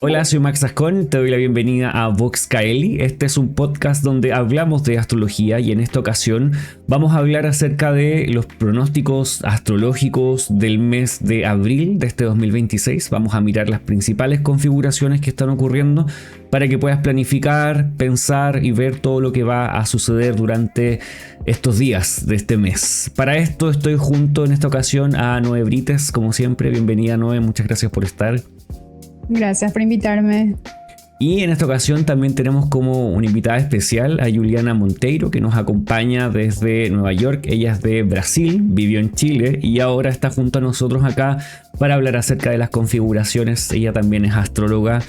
Hola, soy Max Ascon, te doy la bienvenida a Vox Caeli. Este es un podcast donde hablamos de astrología y en esta ocasión vamos a hablar acerca de los pronósticos astrológicos del mes de abril de este 2026. Vamos a mirar las principales configuraciones que están ocurriendo para que puedas planificar, pensar y ver todo lo que va a suceder durante estos días de este mes. Para esto estoy junto en esta ocasión a Noé Brites, como siempre. Bienvenida, Noé, muchas gracias por estar. Gracias por invitarme. Y en esta ocasión también tenemos como una invitada especial a Juliana Monteiro, que nos acompaña desde Nueva York. Ella es de Brasil, vivió en Chile y ahora está junto a nosotros acá para hablar acerca de las configuraciones. Ella también es astróloga,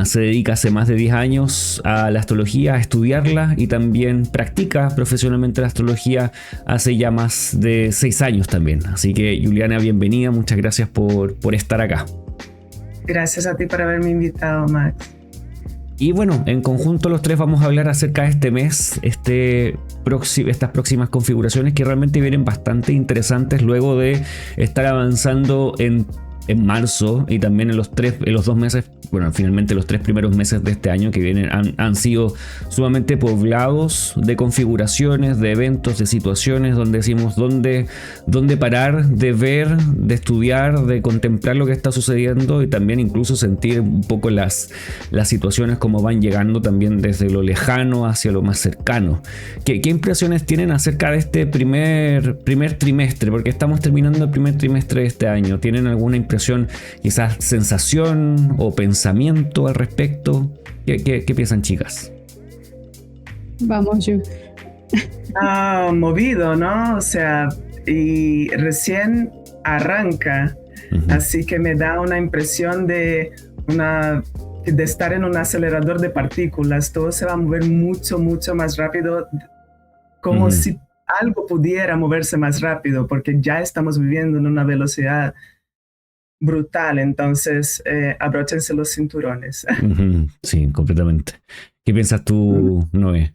se dedica hace más de 10 años a la astrología, a estudiarla y también practica profesionalmente la astrología hace ya más de 6 años también. Así que Juliana, bienvenida, muchas gracias por estar acá. Gracias a ti por haberme invitado, Max. Y bueno, en conjunto los tres vamos a hablar acerca de este mes, estas próximas configuraciones que realmente vienen bastante interesantes luego de estar avanzando en marzo y también en los 2 meses, bueno, finalmente los 3 primeros meses de este año que vienen han sido sumamente poblados de configuraciones, de eventos, de situaciones donde decimos dónde parar de ver, de estudiar, de contemplar lo que está sucediendo y también incluso sentir un poco las situaciones como van llegando también desde lo lejano hacia lo más cercano. ¿Qué impresiones tienen acerca de este primer trimestre? Porque estamos terminando el primer trimestre de este año. ¿Tienen alguna impresión, quizás sensación o pensamiento al respecto? ¿Qué piensan, chicas? Vamos, Yu. Movido, ¿no? O sea, y recién arranca, así que me da una impresión de estar en un acelerador de partículas. Todo se va a mover mucho, mucho más rápido, como si algo pudiera moverse más rápido, porque ya estamos viviendo en una velocidad brutal. Entonces, abróchense los cinturones. Sí, completamente. ¿Qué piensas tú, Noé?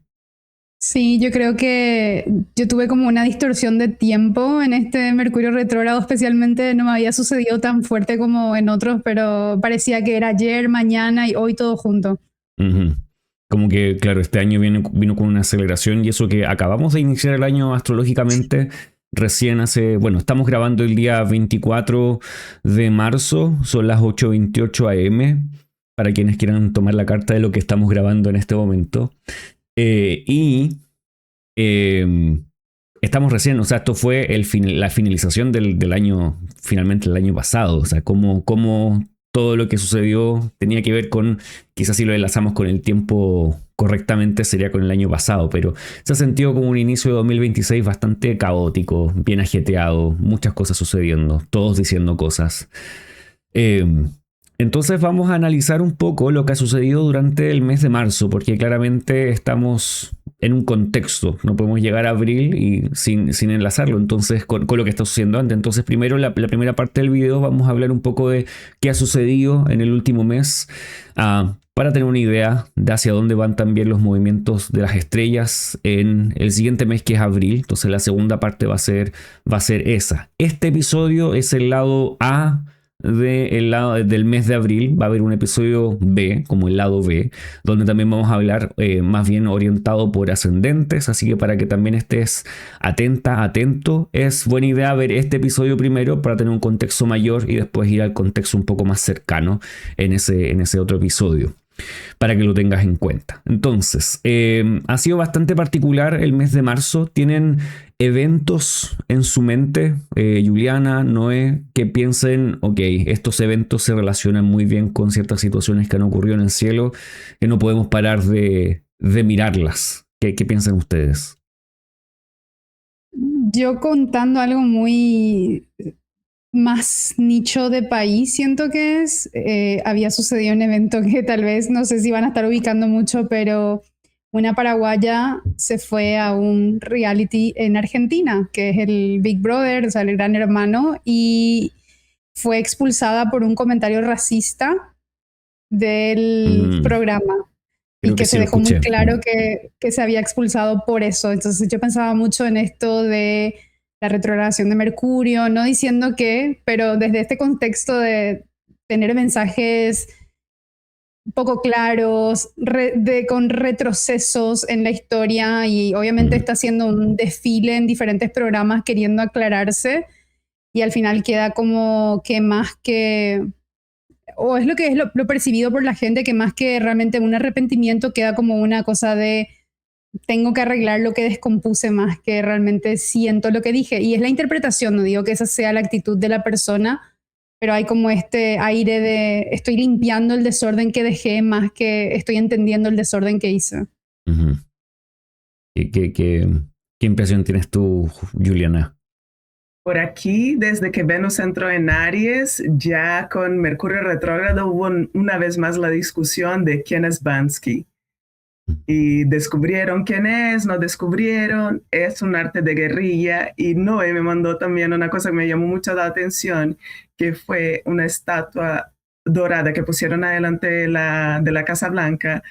Sí, yo creo que yo tuve como una distorsión de tiempo en este Mercurio retrógrado, especialmente no me había sucedido tan fuerte como en otros, pero parecía que era ayer, mañana y hoy todo junto. Como que, claro, este año vino con una aceleración y eso que acabamos de iniciar el año astrológicamente recién bueno, estamos grabando el día 24 de marzo, son las 8:28 am, para quienes quieran tomar la carta de lo que estamos grabando en este momento. Y estamos recién, o sea, esto fue la finalización del año, finalmente el año pasado, o sea, cómo todo lo que sucedió tenía que ver con, quizás si lo enlazamos con el tiempo correctamente sería con el año pasado, pero se ha sentido como un inicio de 2026 bastante caótico, bien ajetreado, muchas cosas sucediendo, todos diciendo cosas. Eh, entonces vamos a analizar un poco lo que ha sucedido durante el mes de marzo, porque claramente estamos en un contexto, no podemos llegar a abril y sin enlazarlo entonces con lo que está sucediendo antes. Entonces primero la primera parte del video vamos a hablar un poco de qué ha sucedido en el último mes, para tener una idea de hacia dónde van también los movimientos de las estrellas en el siguiente mes, que es abril. Entonces la segunda parte va a ser esa. Este episodio es el lado A del mes de abril. Va a haber un episodio B, como el lado B, donde también vamos a hablar más bien orientado por ascendentes, así que para que también estés atento, es buena idea ver este episodio primero para tener un contexto mayor y después ir al contexto un poco más cercano en ese otro episodio, para que lo tengas en cuenta. Entonces, ha sido bastante particular el mes de marzo. ¿Tienen eventos en su mente, Juliana, Noé, que piensen, ok, estos eventos se relacionan muy bien con ciertas situaciones que han ocurrido en el cielo, que no podemos parar de mirarlas? ¿Qué piensan ustedes? Yo contando algo muy más nicho de país, siento que había sucedido un evento que tal vez, no sé si van a estar ubicando mucho, pero una paraguaya se fue a un reality en Argentina, que es el Big Brother, o sea, el Gran Hermano, y fue expulsada por un comentario racista del programa y Creo que que sí se lo dejó muy escuché. claro que se había expulsado por eso. Entonces yo pensaba mucho en esto de la retrogradación de Mercurio, no diciendo que, pero desde este contexto de tener mensajes poco claros, con retrocesos en la historia y obviamente está haciendo un desfile en diferentes programas queriendo aclararse y al final queda como que más que, o es lo que es lo percibido por la gente, que más que realmente un arrepentimiento queda como una cosa de tengo que arreglar lo que descompuse más que realmente siento lo que dije. Y es la interpretación, no digo que esa sea la actitud de la persona, pero hay como este aire de estoy limpiando el desorden que dejé más que estoy entendiendo el desorden que hice. Uh-huh. ¿Qué impresión tienes tú, Juliana? Por aquí, desde que Venus entró en Aries, ya con Mercurio retrógrado hubo una vez más la discusión de quién es Bansky. Y descubrieron quién es, no descubrieron, es un arte de guerrilla. Y Noé me mandó también una cosa que me llamó mucho la atención, que fue una estatua dorada que pusieron adelante de la Casa Blanca,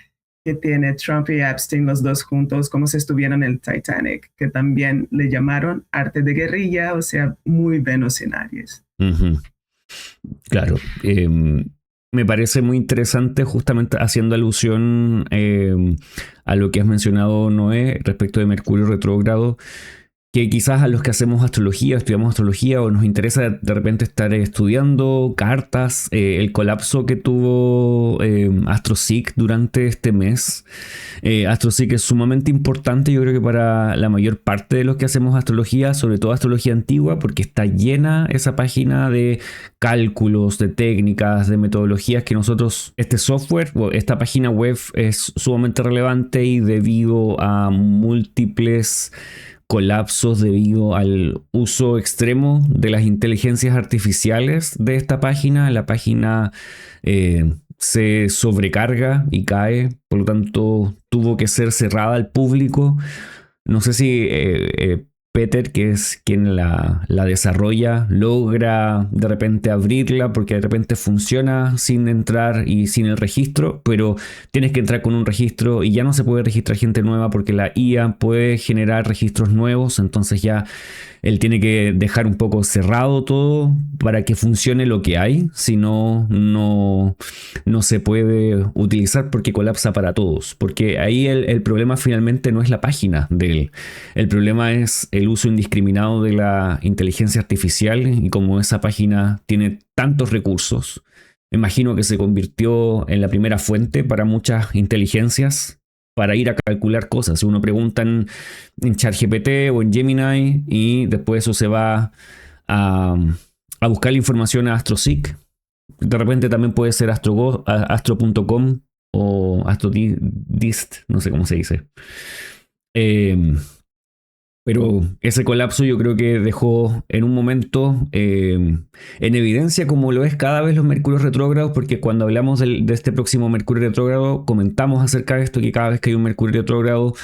que tiene Trump y Epstein los dos juntos, como si estuvieran en el Titanic, que también le llamaron arte de guerrilla, o sea, muy Venus en Aries. Uh-huh. Claro. Me parece muy interesante, justamente haciendo alusión a lo que has mencionado, Noé, respecto de Mercurio retrógrado, que quizás a los que hacemos astrología, estudiamos astrología o nos interesa de repente estar estudiando cartas, el colapso que tuvo AstroSeek durante este mes. AstroSeek es sumamente importante, yo creo que para la mayor parte de los que hacemos astrología, sobre todo astrología antigua, porque está llena esa página de cálculos, de técnicas, de metodologías que nosotros, este software, esta página web es sumamente relevante y debido a múltiples colapsos debido al uso extremo de las inteligencias artificiales de esta página. La página se sobrecarga y cae, por lo tanto tuvo que ser cerrada al público. No sé si Peter, que es quien la desarrolla, logra de repente abrirla porque de repente funciona sin entrar y sin el registro, pero tienes que entrar con un registro y ya no se puede registrar gente nueva porque la IA puede generar registros nuevos, entonces ya él tiene que dejar un poco cerrado todo para que funcione lo que hay, si no, no se puede utilizar porque colapsa para todos, porque ahí el problema finalmente no es la página de él, el problema es el uso indiscriminado de la inteligencia artificial y como esa página tiene tantos recursos, me imagino que se convirtió en la primera fuente para muchas inteligencias para ir a calcular cosas. Si uno pregunta en ChatGPT o en Gemini y después eso se va a buscar la información a AstroSeek. De repente también puede ser astro.com o AstroDist, no sé cómo se dice. Pero ese colapso yo creo que dejó en un momento en evidencia como lo es cada vez los Mercurios retrógrados, porque cuando hablamos de este próximo Mercurio retrógrado comentamos acerca de esto, que cada vez que hay un Mercurio retrógrado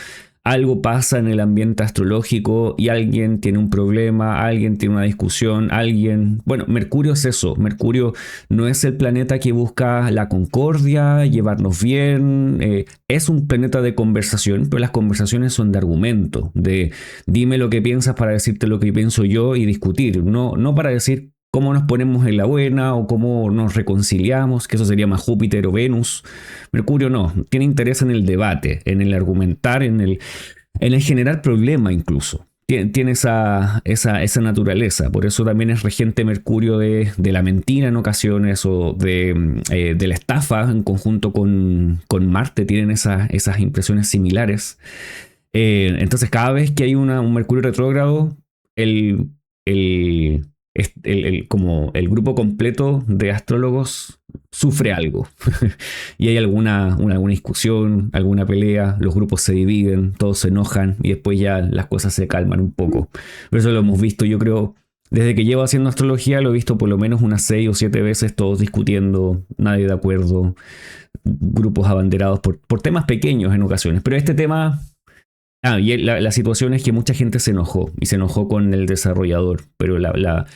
algo pasa en el ambiente astrológico y alguien tiene un problema, alguien tiene una discusión, Bueno, Mercurio es eso. Mercurio no es el planeta que busca la concordia, llevarnos bien. Es un planeta de conversación, pero las conversaciones son de argumento, de dime lo que piensas para decirte lo que pienso yo y discutir. No para decir cómo nos ponemos en la buena o cómo nos reconciliamos, que eso sería más Júpiter o Venus. Mercurio no, tiene interés en el debate, en el argumentar, en el generar problema incluso. Tiene esa naturaleza, por eso también es regente Mercurio de la mentira en ocasiones o de la estafa en conjunto con Marte, tienen esas impresiones similares. Entonces cada vez que hay un Mercurio retrógrado, como el grupo completo de astrólogos sufre algo y hay alguna discusión, alguna pelea, los grupos se dividen, todos se enojan y después ya las cosas se calman un poco. Pero eso lo hemos visto, yo creo, desde que llevo haciendo astrología, lo he visto por lo menos unas 6 o 7 veces, todos discutiendo, nadie de acuerdo, grupos abanderados por temas pequeños en ocasiones, pero este tema... y la situación es que mucha gente se enojó con el desarrollador, pero la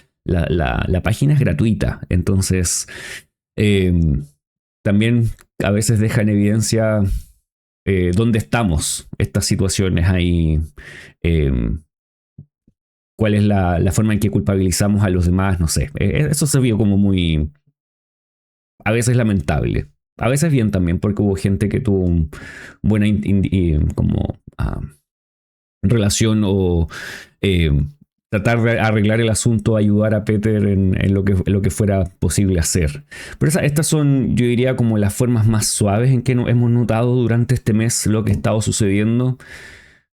página es gratuita, entonces también a veces deja en evidencia dónde estamos estas situaciones ahí, cuál es la forma en que culpabilizamos a los demás, no sé, eso se vio como muy, a veces lamentable, a veces bien también, porque hubo gente que tuvo buena relación o tratar de arreglar el asunto, ayudar a Peter en lo que fuera posible hacer. Pero estas son, yo diría, como las formas más suaves en que hemos notado durante este mes lo que ha estado sucediendo,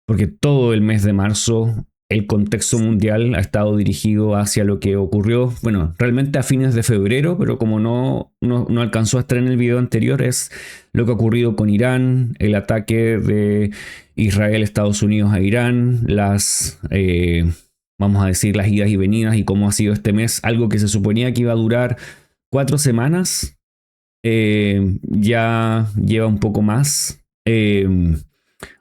porque todo el mes de marzo el contexto mundial ha estado dirigido hacia lo que ocurrió, bueno, realmente a fines de febrero, pero como no alcanzó a estar en el video anterior, es lo que ha ocurrido con Irán, el ataque de Israel, Estados Unidos a Irán, vamos a decir, las idas y venidas y cómo ha sido este mes, algo que se suponía que iba a durar 4 semanas, ya lleva un poco más.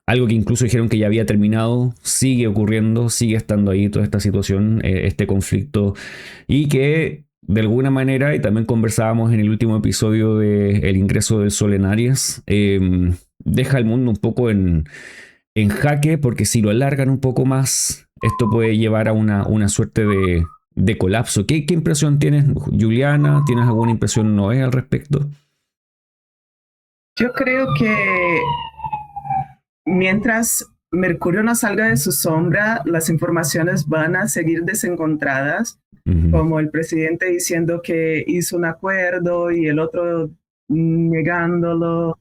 Algo que incluso dijeron que ya había terminado, sigue ocurriendo, sigue estando ahí toda esta situación, este conflicto, y que de alguna manera, y también conversábamos en el último episodio de El ingreso del sol en Aries, deja al mundo un poco en jaque, porque si lo alargan un poco más, esto puede llevar a una suerte de colapso. ¿Qué impresión tienes, Juliana? ¿Tienes alguna impresión, Noé, al respecto? Yo creo que mientras Mercurio no salga de su sombra, las informaciones van a seguir desencontradas, como el presidente diciendo que hizo un acuerdo y el otro negándolo.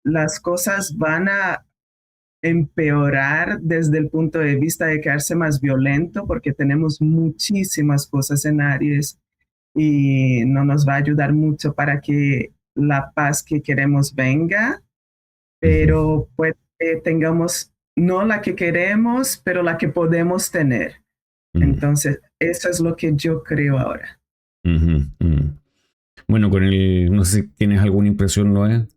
Las cosas van a empeorar desde el punto de vista de quedarse más violento, porque tenemos muchísimas cosas en Aries y no nos va a ayudar mucho para que la paz que queremos venga. Pero pues tengamos no la que queremos, pero la que podemos tener. Entonces, eso es lo que yo creo ahora. Bueno, no sé si tienes alguna impresión, Noé.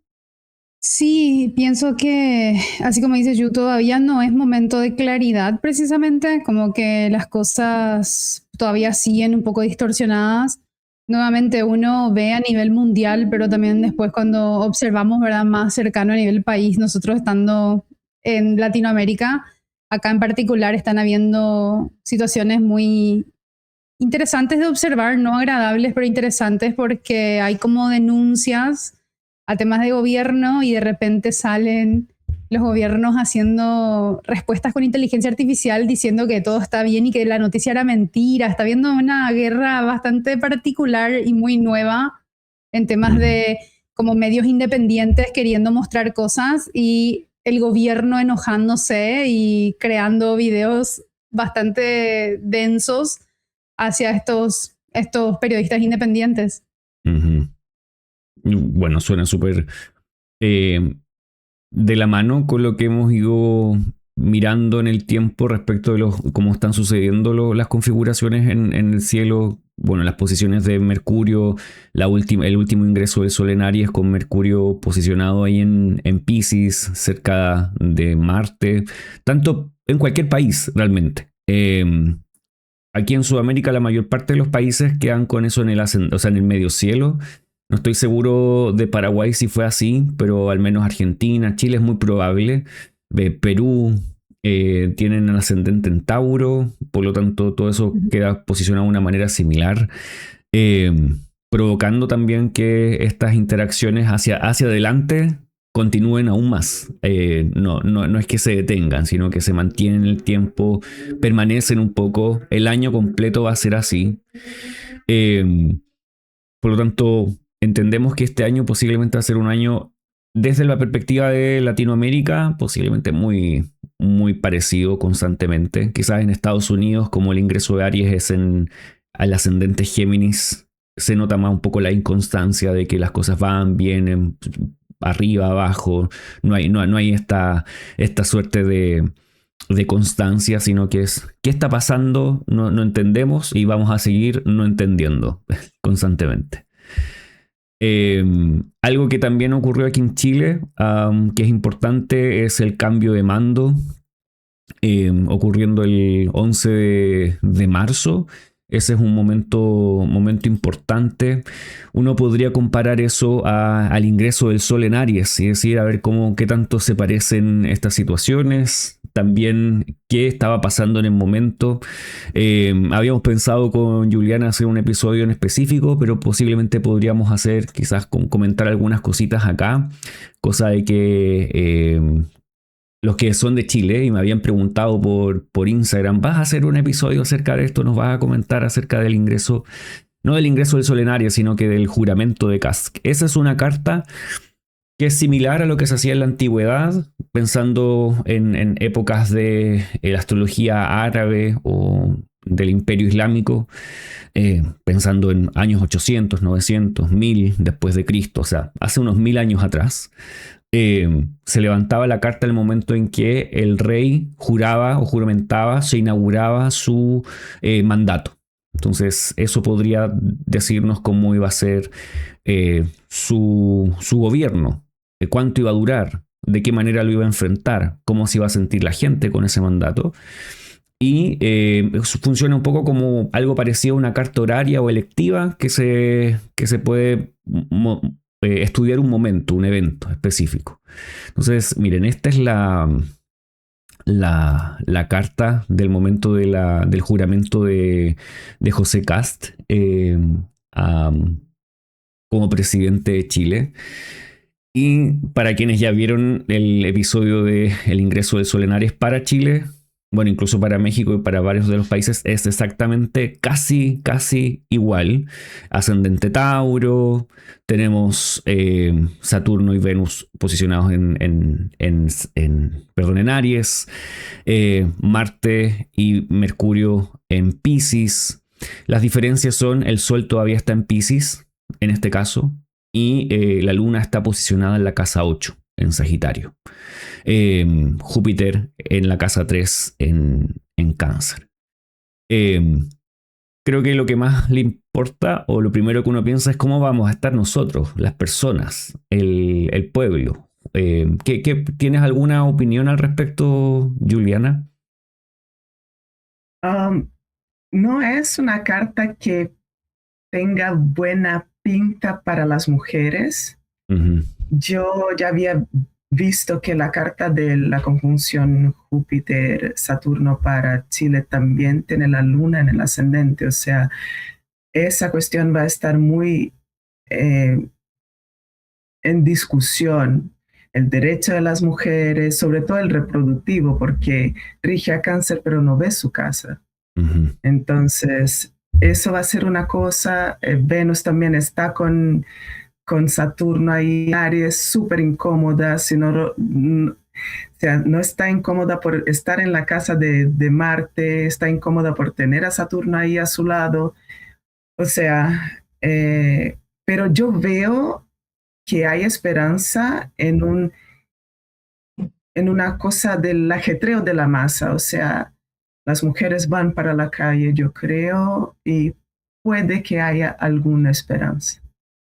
Sí, pienso que, así como dices Yu, todavía no es momento de claridad precisamente, como que las cosas todavía siguen un poco distorsionadas. Nuevamente uno ve a nivel mundial, pero también después cuando observamos, ¿verdad?, más cercano a nivel país, nosotros estando en Latinoamérica, acá en particular están habiendo situaciones muy interesantes de observar, no agradables, pero interesantes, porque hay como denuncias a temas de gobierno y de repente salen los gobiernos haciendo respuestas con inteligencia artificial diciendo que todo está bien y que la noticia era mentira. Está habiendo una guerra bastante particular y muy nueva en temas de como medios independientes queriendo mostrar cosas y el gobierno enojándose y creando videos bastante densos hacia estos periodistas independientes. Bueno, suena súper de la mano con lo que hemos ido mirando en el tiempo respecto de cómo están sucediendo las configuraciones en el cielo. Bueno, las posiciones de Mercurio, el último ingreso del Sol en Aries con Mercurio posicionado ahí en Piscis, cerca de Marte, tanto en cualquier país realmente. Aquí en Sudamérica la mayor parte de los países quedan con eso en el medio cielo. No estoy seguro de Paraguay si fue así, pero al menos Argentina, Chile es muy probable. Perú tienen el ascendente en Tauro, por lo tanto todo eso queda posicionado de una manera similar, provocando también que estas interacciones hacia adelante continúen aún más. No es que se detengan, sino que se mantienen el tiempo, permanecen un poco. El año completo va a ser así. Por lo tanto, entendemos que este año posiblemente va a ser un año, desde la perspectiva de Latinoamérica, posiblemente muy, muy parecido constantemente. Quizás en Estados Unidos, como el ingreso de Aries es al ascendente Géminis, se nota más un poco la inconstancia de que las cosas van, vienen, arriba, abajo. No hay esta suerte de constancia, sino que es ¿qué está pasando? No entendemos y vamos a seguir no entendiendo constantemente. Algo que también ocurrió aquí en Chile, que es importante, es el cambio de mando, ocurriendo el 11 de marzo. Ese es un momento importante. Uno podría comparar eso al ingreso del Sol en Aries y decir, a ver qué tanto se parecen estas situaciones. también qué estaba pasando en el momento. Habíamos pensado con Juliana hacer un episodio en específico, pero posiblemente podríamos hacer, quizás comentar algunas cositas acá, cosa de que los que son de Chile y me habían preguntado por Instagram, ¿vas a hacer un episodio acerca de esto? ¿Nos vas a comentar acerca del ingreso, no del ingreso del Solenario, sino que del juramento de Kast? Esa es una carta que es similar a lo que se hacía en la antigüedad, pensando en épocas de la astrología árabe o del Imperio Islámico, pensando en años 800, 900, 1000 después de Cristo, o sea, hace unos 1000 años atrás. Se levantaba la carta en el momento en que el rey juraba o juramentaba, se inauguraba su mandato. Entonces, eso podría decirnos cómo iba a ser su gobierno, cuánto iba a durar, de qué manera lo iba a enfrentar, cómo se iba a sentir la gente con ese mandato. Y funciona un poco como algo parecido a una carta horaria o electiva que se puede estudiar un momento, un evento específico. Entonces, miren, esta es la carta del momento del juramento de José Kast como presidente de Chile. Y para quienes ya vieron el episodio de El ingreso del Solenares para Chile, bueno, incluso para México y para varios de los países, es exactamente casi igual. Ascendente Tauro, tenemos Saturno y Venus posicionados en Aries, Marte y Mercurio en Piscis. Las diferencias son: el Sol todavía está en Piscis, en este caso, y la Luna está posicionada en la casa 8, en Sagitario. Júpiter en la casa 3 en Cáncer. Creo que lo que más le importa, o lo primero que uno piensa, es cómo vamos a estar nosotros, las personas, el pueblo. ¿Tienes alguna opinión al respecto, Juliana? No es una carta que tenga buena pinta para las mujeres. Uh-huh. Yo ya había visto que la carta de la conjunción Júpiter-Saturno para Chile también tiene la luna en el ascendente, o sea, esa cuestión va a estar muy en discusión. El derecho de las mujeres, sobre todo el reproductivo, porque rige a Cáncer pero no ve su casa. Uh-huh. Entonces, eso va a ser una cosa. Venus también está con Saturno ahí, Aries, súper incómoda, o sea, no está incómoda por estar en la casa de Marte, está incómoda por tener a Saturno ahí a su lado, o sea, pero yo veo que hay esperanza en una cosa del ajetreo de la masa, o sea, las mujeres van para la calle, yo creo, y puede que haya alguna esperanza.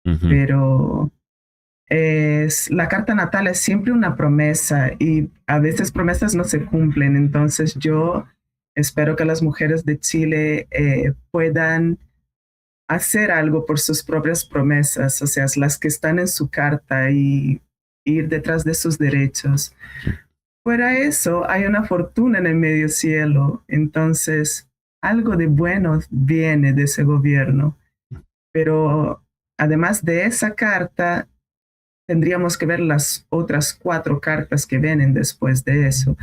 Uh-huh. Pero la carta natal es siempre una promesa y a veces promesas no se cumplen. Entonces yo espero que las mujeres de Chile puedan hacer algo por sus propias promesas, o sea, las que están en su carta, y ir detrás de sus derechos. Fuera eso, hay una fortuna en el medio cielo, entonces algo de bueno viene de ese gobierno. Pero además de esa carta, tendríamos que ver las otras 4 cartas que vienen después de eso.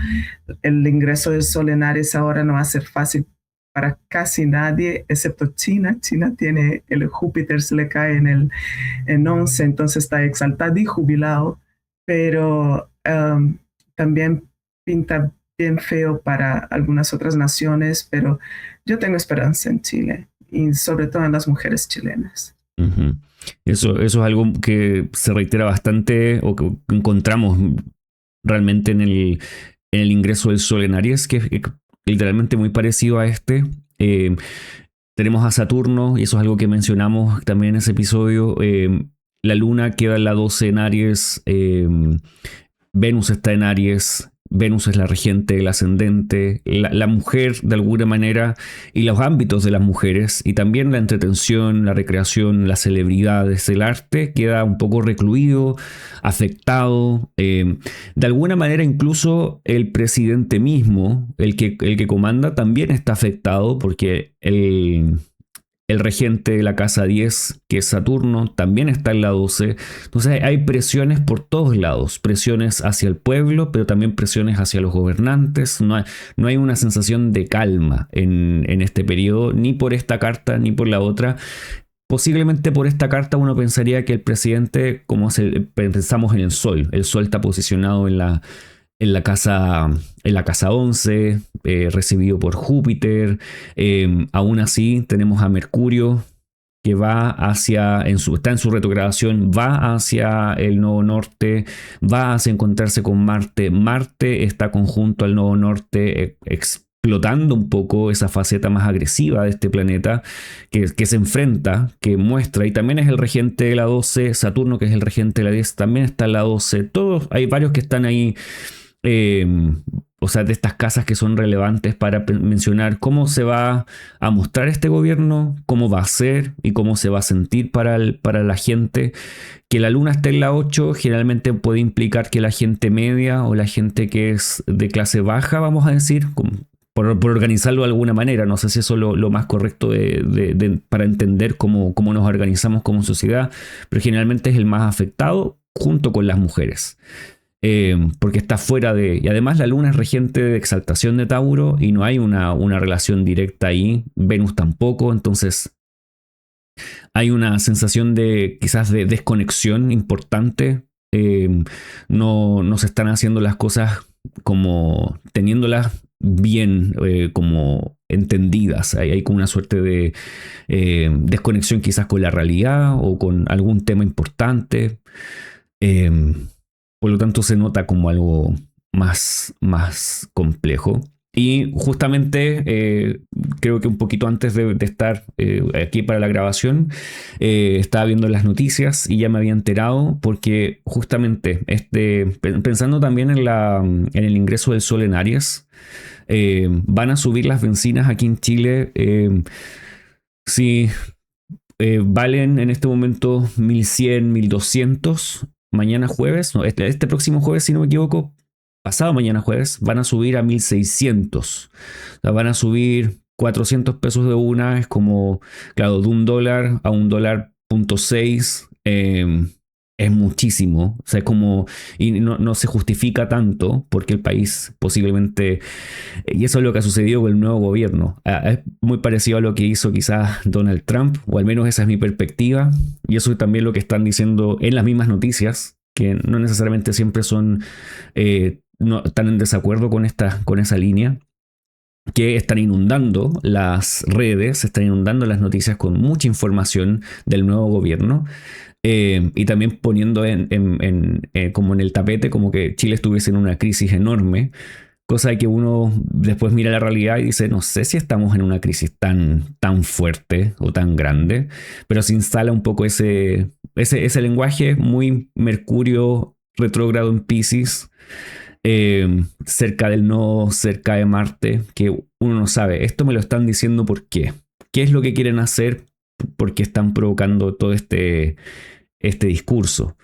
El ingreso del Sol en Aries ahora no va a ser fácil para casi nadie, excepto China. China tiene el Júpiter, se le cae en 11, entonces está exaltado y jubilado, pero también pinta bien feo para algunas otras naciones, pero yo tengo esperanza en Chile y sobre todo en las mujeres chilenas. Uh-huh. Eso es algo que se reitera bastante, o que encontramos realmente en el ingreso del Sol en Aries, que es literalmente muy parecido a este. Tenemos a Saturno, y eso es algo que mencionamos también en ese episodio. La Luna queda en la 12 en Aries, Venus está en Aries, Venus es la regente, el ascendente, la mujer de alguna manera y los ámbitos de las mujeres y también la entretención, la recreación, las celebridades, el arte queda un poco recluido, afectado. De alguna manera incluso el presidente mismo, el que comanda, también está afectado porque el regente de la casa 10, que es Saturno, también está en la 12. Entonces hay presiones por todos lados, presiones hacia el pueblo, pero también presiones hacia los gobernantes. No hay una sensación de calma en este periodo, ni por esta carta ni por la otra. Posiblemente por esta carta uno pensaría que el presidente, pensamos en el Sol está posicionado en la casa 11, recibido por Júpiter. Aún así tenemos a Mercurio que está en su retrogradación, va hacia el nodo norte, va hacia encontrarse con Marte. Marte está conjunto al nodo norte, explotando un poco esa faceta más agresiva de este planeta que se enfrenta, que muestra, y también es el regente de la 12, Saturno, que es el regente de la 10, también está en la 12. Todos, hay varios que están ahí. O sea, de estas casas que son relevantes para mencionar cómo se va a mostrar este gobierno, cómo va a ser y cómo se va a sentir para la gente. Que la luna esté en la 8 generalmente puede implicar que la gente media o la gente que es de clase baja, vamos a decir, por organizarlo de alguna manera, no sé si eso es lo más correcto para entender cómo nos organizamos como sociedad, pero generalmente es el más afectado junto con las mujeres. Porque está fuera y además la luna es regente de exaltación de Tauro y no hay una relación directa ahí, Venus tampoco, entonces hay una sensación quizás de desconexión importante. No se están haciendo las cosas como teniéndolas bien, como entendidas. Hay como una suerte de desconexión quizás con la realidad o con algún tema importante. Por lo tanto, se nota como algo más complejo. Y justamente, creo que un poquito antes de estar aquí para la grabación, estaba viendo las noticias y ya me había enterado porque justamente pensando también en el ingreso del Sol en Aries, van a subir las bencinas aquí en Chile. Si valen en este momento 1100, 1200. Mañana jueves, no, este próximo jueves, si no me equivoco, pasado mañana jueves, van a subir a 1600. O sea, van a subir 400 pesos de una, es como, claro, de $1 a $1.6. Es muchísimo, o sea, es como, y no se justifica tanto porque el país posiblemente, y eso es lo que ha sucedido con el nuevo gobierno, es muy parecido a lo que hizo quizás Donald Trump, o al menos esa es mi perspectiva, y eso es también lo que están diciendo en las mismas noticias, que no necesariamente siempre son, no, están en desacuerdo con esa línea, que están inundando las redes, están inundando las noticias con mucha información del nuevo gobierno. Y también poniendo como en el tapete como que Chile estuviese en una crisis enorme, cosa que uno después mira la realidad y dice, no sé si estamos en una crisis tan fuerte o tan grande, pero se instala un poco ese lenguaje muy Mercurio retrógrado en Piscis, cerca del nodo, cerca de Marte, que uno no sabe, esto me lo están diciendo ¿por qué? ¿Qué es lo que quieren hacer? ¿Por qué están provocando todo este discurso?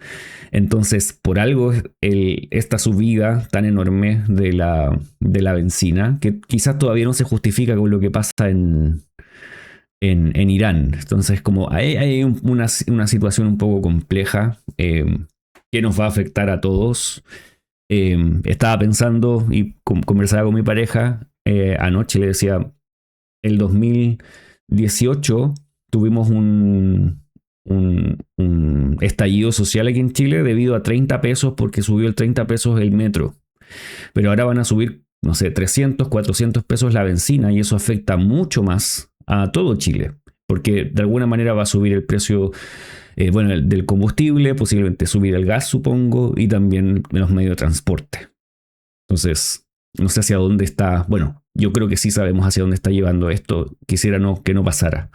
Entonces, por algo esta subida tan enorme de la bencina, que quizás todavía no se justifica con lo que pasa en Irán. Entonces, como hay una situación un poco compleja que nos va a afectar a todos. Estaba pensando y conversaba con mi pareja anoche, le decía, el 2018 tuvimos un estallido social aquí en Chile debido a 30 pesos porque subió el 30 pesos el metro. Pero ahora van a subir, no sé, 300, 400 pesos la benzina y eso afecta mucho más a todo Chile. Porque de alguna manera va a subir el precio del combustible, posiblemente subir el gas, supongo, y también los medios de transporte. Entonces, no sé hacia dónde está. Bueno, yo creo que sí sabemos hacia dónde está llevando esto. Quisiera que no pasara.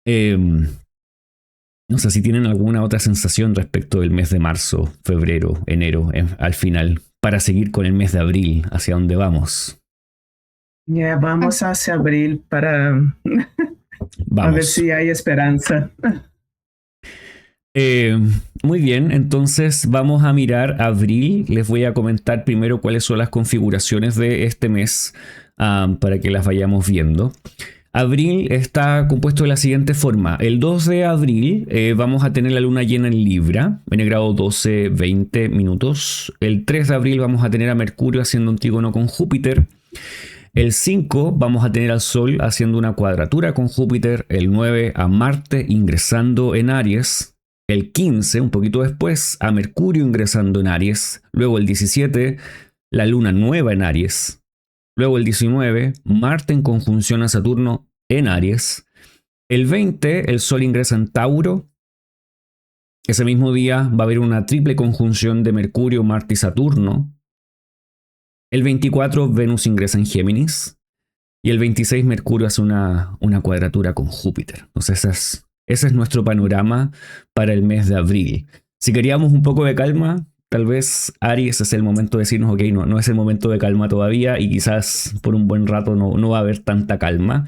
No sé si tienen alguna otra sensación respecto del mes de marzo, febrero, enero, al final. para seguir con el mes de abril, hacia dónde vamos. Ya vamos hacia abril para a ver Vamos. si hay esperanza. Muy bien, entonces vamos a mirar abril. Les voy a comentar primero cuáles son las configuraciones de este mes para que las vayamos viendo. Abril está compuesto de la siguiente forma. El 2 de abril vamos a tener la luna llena en Libra, en el grado 12, 20 minutos. El 3 de abril vamos a tener a Mercurio haciendo un trígono con Júpiter. El 5 vamos a tener al Sol haciendo una cuadratura con Júpiter. El 9 a Marte ingresando en Aries. El 15, un poquito después, a Mercurio ingresando en Aries. Luego el 17, la luna nueva en Aries. Luego el 19, Marte en conjunción a Saturno en Aries. El 20, el Sol ingresa en Tauro. Ese mismo día va a haber una triple conjunción de Mercurio, Marte y Saturno. El 24, Venus ingresa en Géminis. Y el 26, Mercurio hace una cuadratura con Júpiter. Entonces ese es nuestro panorama para el mes de abril. Si queríamos un poco de calma, tal vez Aries es el momento de decirnos, ok, no es el momento de calma todavía y quizás por un buen rato no va a haber tanta calma.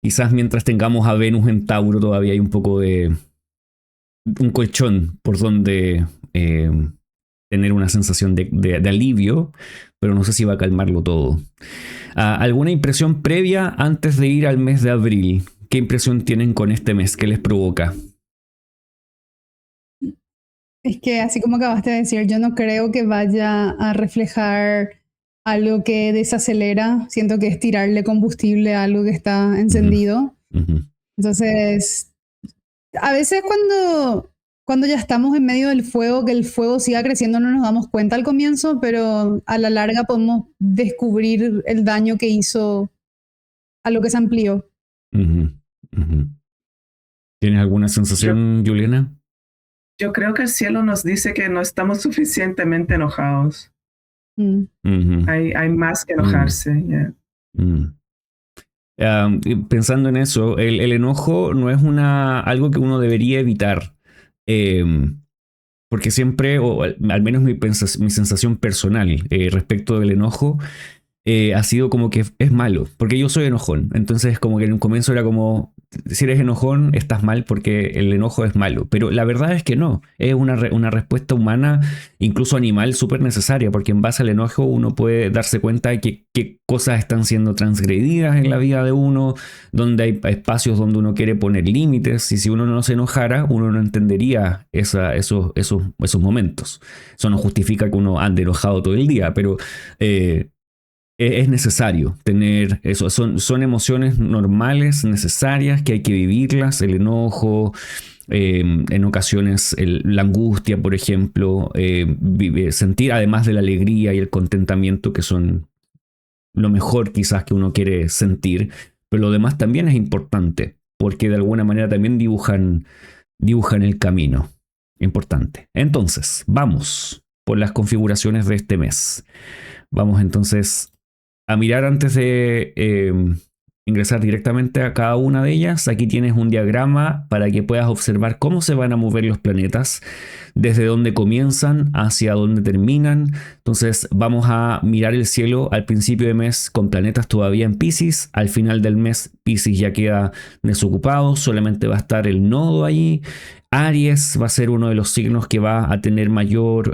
Quizás mientras tengamos a Venus en Tauro todavía hay un poco de un colchón por donde tener una sensación de alivio, pero no sé si va a calmarlo todo. ¿Alguna impresión previa antes de ir al mes de abril? ¿Qué impresión tienen con este mes? ¿Qué les provoca? Es que así como acabaste de decir, yo no creo que vaya a reflejar algo que desacelera. Siento que es tirarle combustible a algo que está encendido. Uh-huh. Entonces, a veces cuando ya estamos en medio del fuego, que el fuego siga creciendo, no nos damos cuenta al comienzo, pero a la larga podemos descubrir el daño que hizo a lo que se amplió. Uh-huh. Uh-huh. ¿Tienes alguna sensación, Juliana? Yo creo que el cielo nos dice que no estamos suficientemente enojados. Mm. Uh-huh. Hay más que enojarse. Yeah. Pensando en eso, el enojo no es algo que uno debería evitar. Porque siempre, o al menos mi sensación personal respecto del enojo, ha sido como que es malo, porque yo soy enojón. Entonces como que en un comienzo era como, si eres enojón estás mal porque el enojo es malo, pero la verdad es que no, es una respuesta humana, incluso animal, súper necesaria, porque en base al enojo uno puede darse cuenta de qué cosas están siendo transgredidas en la vida de uno, donde hay espacios donde uno quiere poner límites, y si uno no se enojara uno no entendería esos momentos. Eso no justifica que uno ande enojado todo el día, pero es necesario tener eso. Son emociones normales, necesarias, que hay que vivirlas. El enojo, en ocasiones la angustia, por ejemplo, sentir además de la alegría y el contentamiento, que son lo mejor quizás que uno quiere sentir, pero lo demás también es importante, porque de alguna manera también dibujan el camino. Importante. Entonces, vamos por las configuraciones de este mes. Vamos entonces a mirar antes de ingresar directamente a cada una de ellas. Aquí tienes un diagrama para que puedas observar cómo se van a mover los planetas, desde dónde comienzan hacia dónde terminan. Entonces vamos a mirar el cielo al principio de mes con planetas todavía en Piscis. Al final del mes Piscis ya queda desocupado, solamente va a estar el nodo ahí. Aries va a ser uno de los signos que va a tener mayor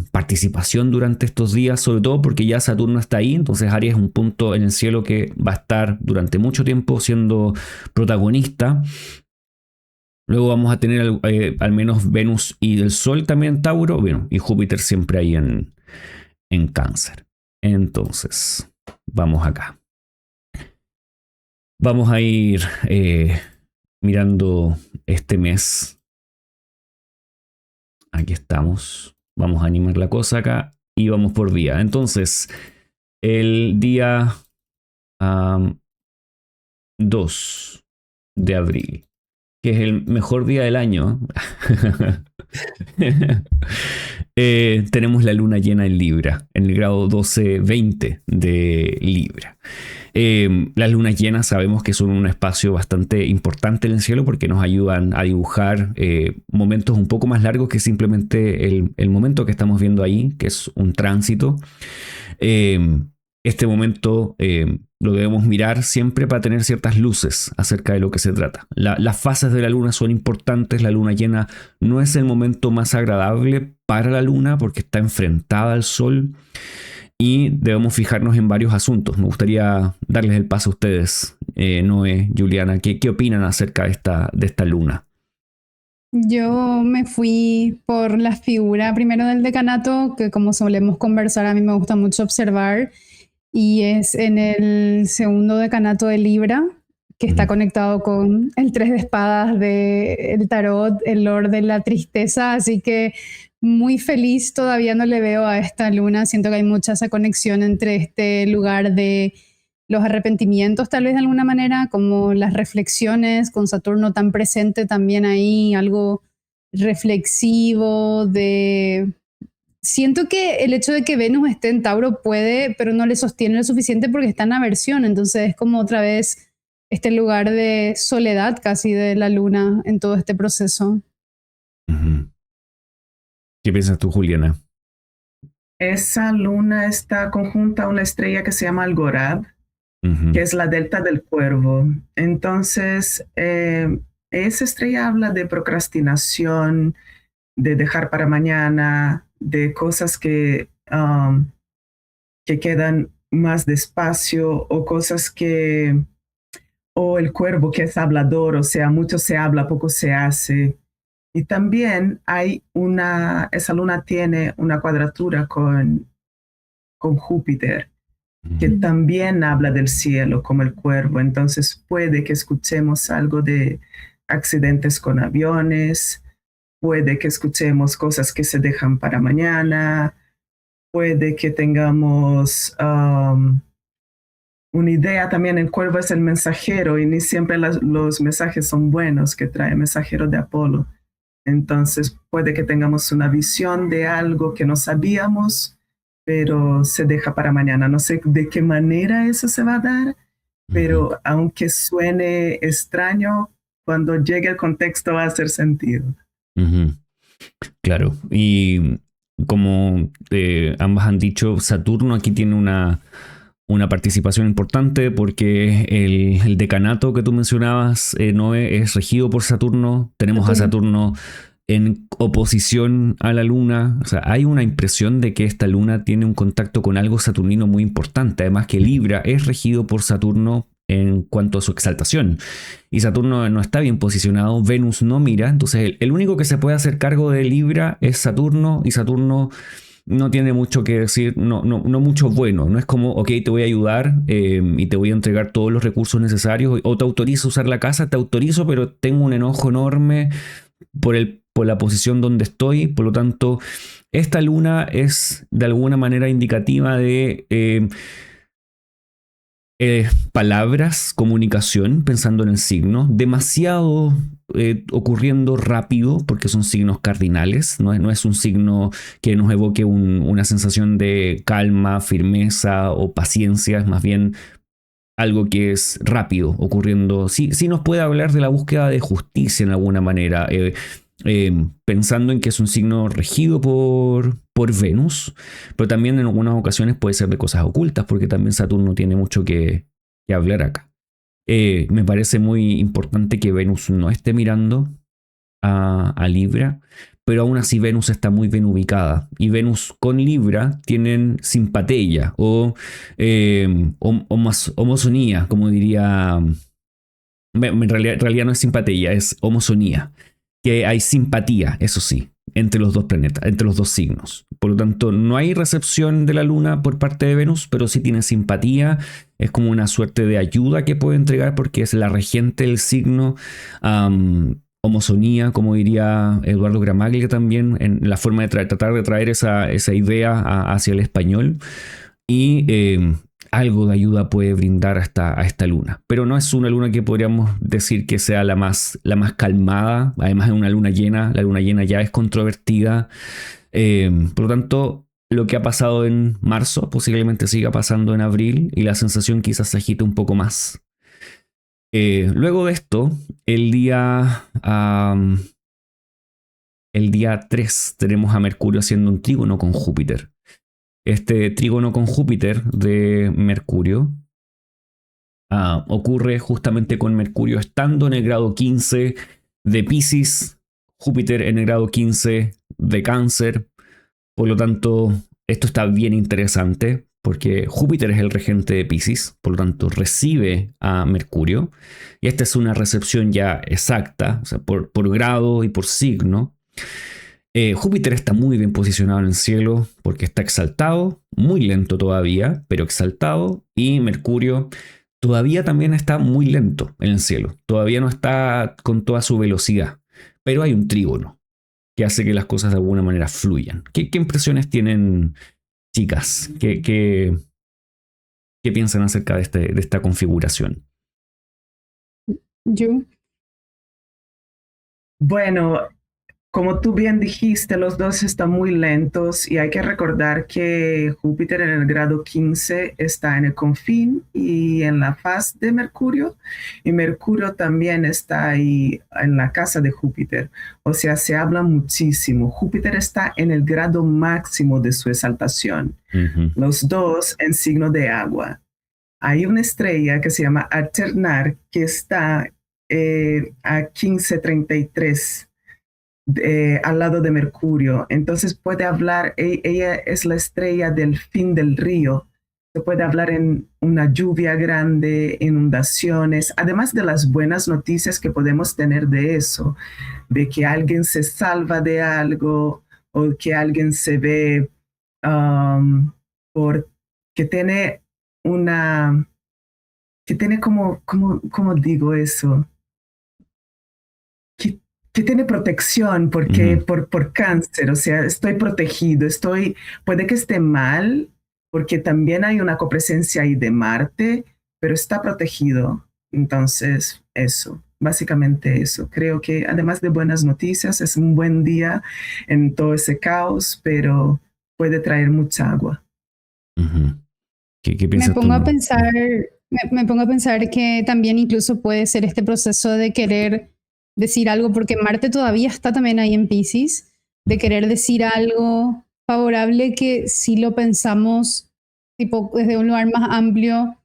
participación durante estos días, sobre todo porque ya Saturno está ahí. Entonces Aries es un punto en el cielo que va a estar durante mucho tiempo siendo protagonista. Luego vamos a tener al menos Venus y el Sol también en Tauro, bueno, y Júpiter siempre ahí en Cáncer. Entonces, vamos acá. Vamos a ir mirando este mes. Aquí estamos. Vamos a animar la cosa acá y vamos por día. Entonces, el día 2 de abril, que es el mejor día del año, tenemos la luna llena en Libra, en el grado 12-20 de Libra. Las lunas llenas sabemos que son un espacio bastante importante en el cielo porque nos ayudan a dibujar momentos un poco más largos que simplemente el momento que estamos viendo ahí, que es un tránsito. Este momento lo debemos mirar siempre para tener ciertas luces acerca de lo que se trata. Las fases de la luna son importantes. La luna llena no es el momento más agradable para la luna porque está enfrentada al sol y debemos fijarnos en varios asuntos. Me gustaría darles el paso a ustedes, Noé, Juliana. ¿Qué opinan acerca de esta luna? Yo me fui por la figura primero del decanato, que como solemos conversar, a mí me gusta mucho observar, y es en el segundo decanato de Libra, que está conectado con el 3 de espadas del tarot, el Lord de la tristeza, así que muy feliz todavía no le veo a esta luna. Siento que hay mucha esa conexión entre este lugar de los arrepentimientos, tal vez de alguna manera, como las reflexiones, con Saturno tan presente también ahí, algo reflexivo de... Siento que el hecho de que Venus esté en Tauro puede, pero no le sostiene lo suficiente porque está en aversión, entonces es como otra vez este lugar de soledad casi de la luna en todo este proceso. Uh-huh. ¿Qué piensas tú, Juliana? Esa luna está conjunta a una estrella que se llama Algorab, que es la delta del Cuervo. Entonces, esa estrella habla de procrastinación, de dejar para mañana, de cosas que quedan más despacio o cosas o el Cuervo que es hablador, o sea, mucho se habla, poco se hace. Y también esa luna tiene una cuadratura con Júpiter, que también habla del cielo como el Cuervo. Entonces puede que escuchemos algo de accidentes con aviones, puede que escuchemos cosas que se dejan para mañana, puede que tengamos una idea también. El Cuervo es el mensajero y ni siempre los mensajes son buenos que trae el mensajero de Apolo. Entonces puede que tengamos una visión de algo que no sabíamos, pero se deja para mañana. No sé de qué manera eso se va a dar, pero aunque suene extraño, cuando llegue el contexto va a hacer sentido. Claro, y como ambas han dicho, Saturno aquí tiene una participación importante porque el decanato que tú mencionabas, Noé, es regido por Saturno. Tenemos a Saturno en oposición a la luna. O sea, hay una impresión de que esta luna tiene un contacto con algo saturnino muy importante. Además que Libra es regido por Saturno en cuanto a su exaltación. Y Saturno no está bien posicionado, Venus no mira. Entonces el único que se puede hacer cargo de Libra es Saturno, y Saturno no tiene mucho que decir, no mucho bueno. No es como, ok, te voy a ayudar y te voy a entregar todos los recursos necesarios, o te autorizo a usar la casa, te autorizo, pero tengo un enojo enorme por la posición donde estoy. Por lo tanto, esta luna es de alguna manera indicativa de palabras, comunicación, pensando en el signo, demasiado ocurriendo rápido porque son signos cardinales. No es un signo que nos evoque una sensación de calma, firmeza o paciencia, es más bien algo que es rápido ocurriendo. Sí nos puede hablar de la búsqueda de justicia en alguna manera, pensando en que es un signo regido por Venus, pero también en algunas ocasiones puede ser de cosas ocultas, porque también Saturno tiene mucho que hablar acá. Me parece muy importante que Venus no esté mirando a Libra, pero aún así Venus está muy bien ubicada, y Venus con Libra tienen simpatía o homosonía, como diría. En realidad no es simpatía, es homosonía, que hay simpatía, eso sí, entre los dos planetas, entre los dos signos. Por lo tanto, no hay recepción de la luna por parte de Venus, pero sí tiene simpatía. Es como una suerte de ayuda que puede entregar porque es la regente del signo. Homosonía, como diría Eduardo Gramaglia también, en la forma de tratar de traer esa idea hacia el español. Y algo de ayuda puede brindar a esta luna. Pero no es una luna que podríamos decir que sea la más calmada. Además es una luna llena. La luna llena ya es controvertida. Por lo tanto, lo que ha pasado en marzo posiblemente siga pasando en abril y la sensación quizás se agite un poco más. Luego de esto, el día 3 tenemos a Mercurio haciendo un trígono con Júpiter. Este trígono con Júpiter de Mercurio ocurre justamente con Mercurio estando en el grado 15 de Piscis, Júpiter en el grado 15 de Cáncer. Por lo tanto, esto está bien interesante porque Júpiter es el regente de Piscis, por lo tanto recibe a Mercurio. Y esta es una recepción ya exacta, o sea, por grado y por signo. Júpiter está muy bien posicionado en el cielo porque está exaltado, muy lento todavía, pero exaltado. Y Mercurio todavía también está muy lento en el cielo, todavía no está con toda su velocidad, pero hay un trígono que hace que las cosas de alguna manera fluyan. ¿Qué impresiones tienen, chicas? ¿Qué piensan acerca de esta configuración? Yo. Bueno, como tú bien dijiste, los dos están muy lentos y hay que recordar que Júpiter en el grado 15 está en el confín y en la faz de Mercurio, y Mercurio también está ahí en la casa de Júpiter. O sea, se habla muchísimo. Júpiter está en el grado máximo de su exaltación. Los dos en signo de agua. Hay una estrella que se llama Alternar que está a 1533. Al lado de Mercurio. Entonces puede hablar, ella es la estrella del fin del río. Se puede hablar en una lluvia grande, inundaciones, además de las buenas noticias que podemos tener de eso, de que alguien se salva de algo o que alguien se ve que tiene una, que tiene ¿cómo digo eso? Que tiene protección porque por cáncer, o sea, estoy protegido, puede que esté mal, porque también hay una copresencia ahí de Marte, pero está protegido. Entonces, eso, básicamente eso. Creo que además de buenas noticias, es un buen día en todo ese caos, pero puede traer mucha agua. ¿Qué piensas tú? Me pongo a pensar que también incluso puede ser este proceso de querer decir algo, porque Marte todavía está también ahí en Piscis, de querer decir algo favorable que si lo pensamos tipo desde un lugar más amplio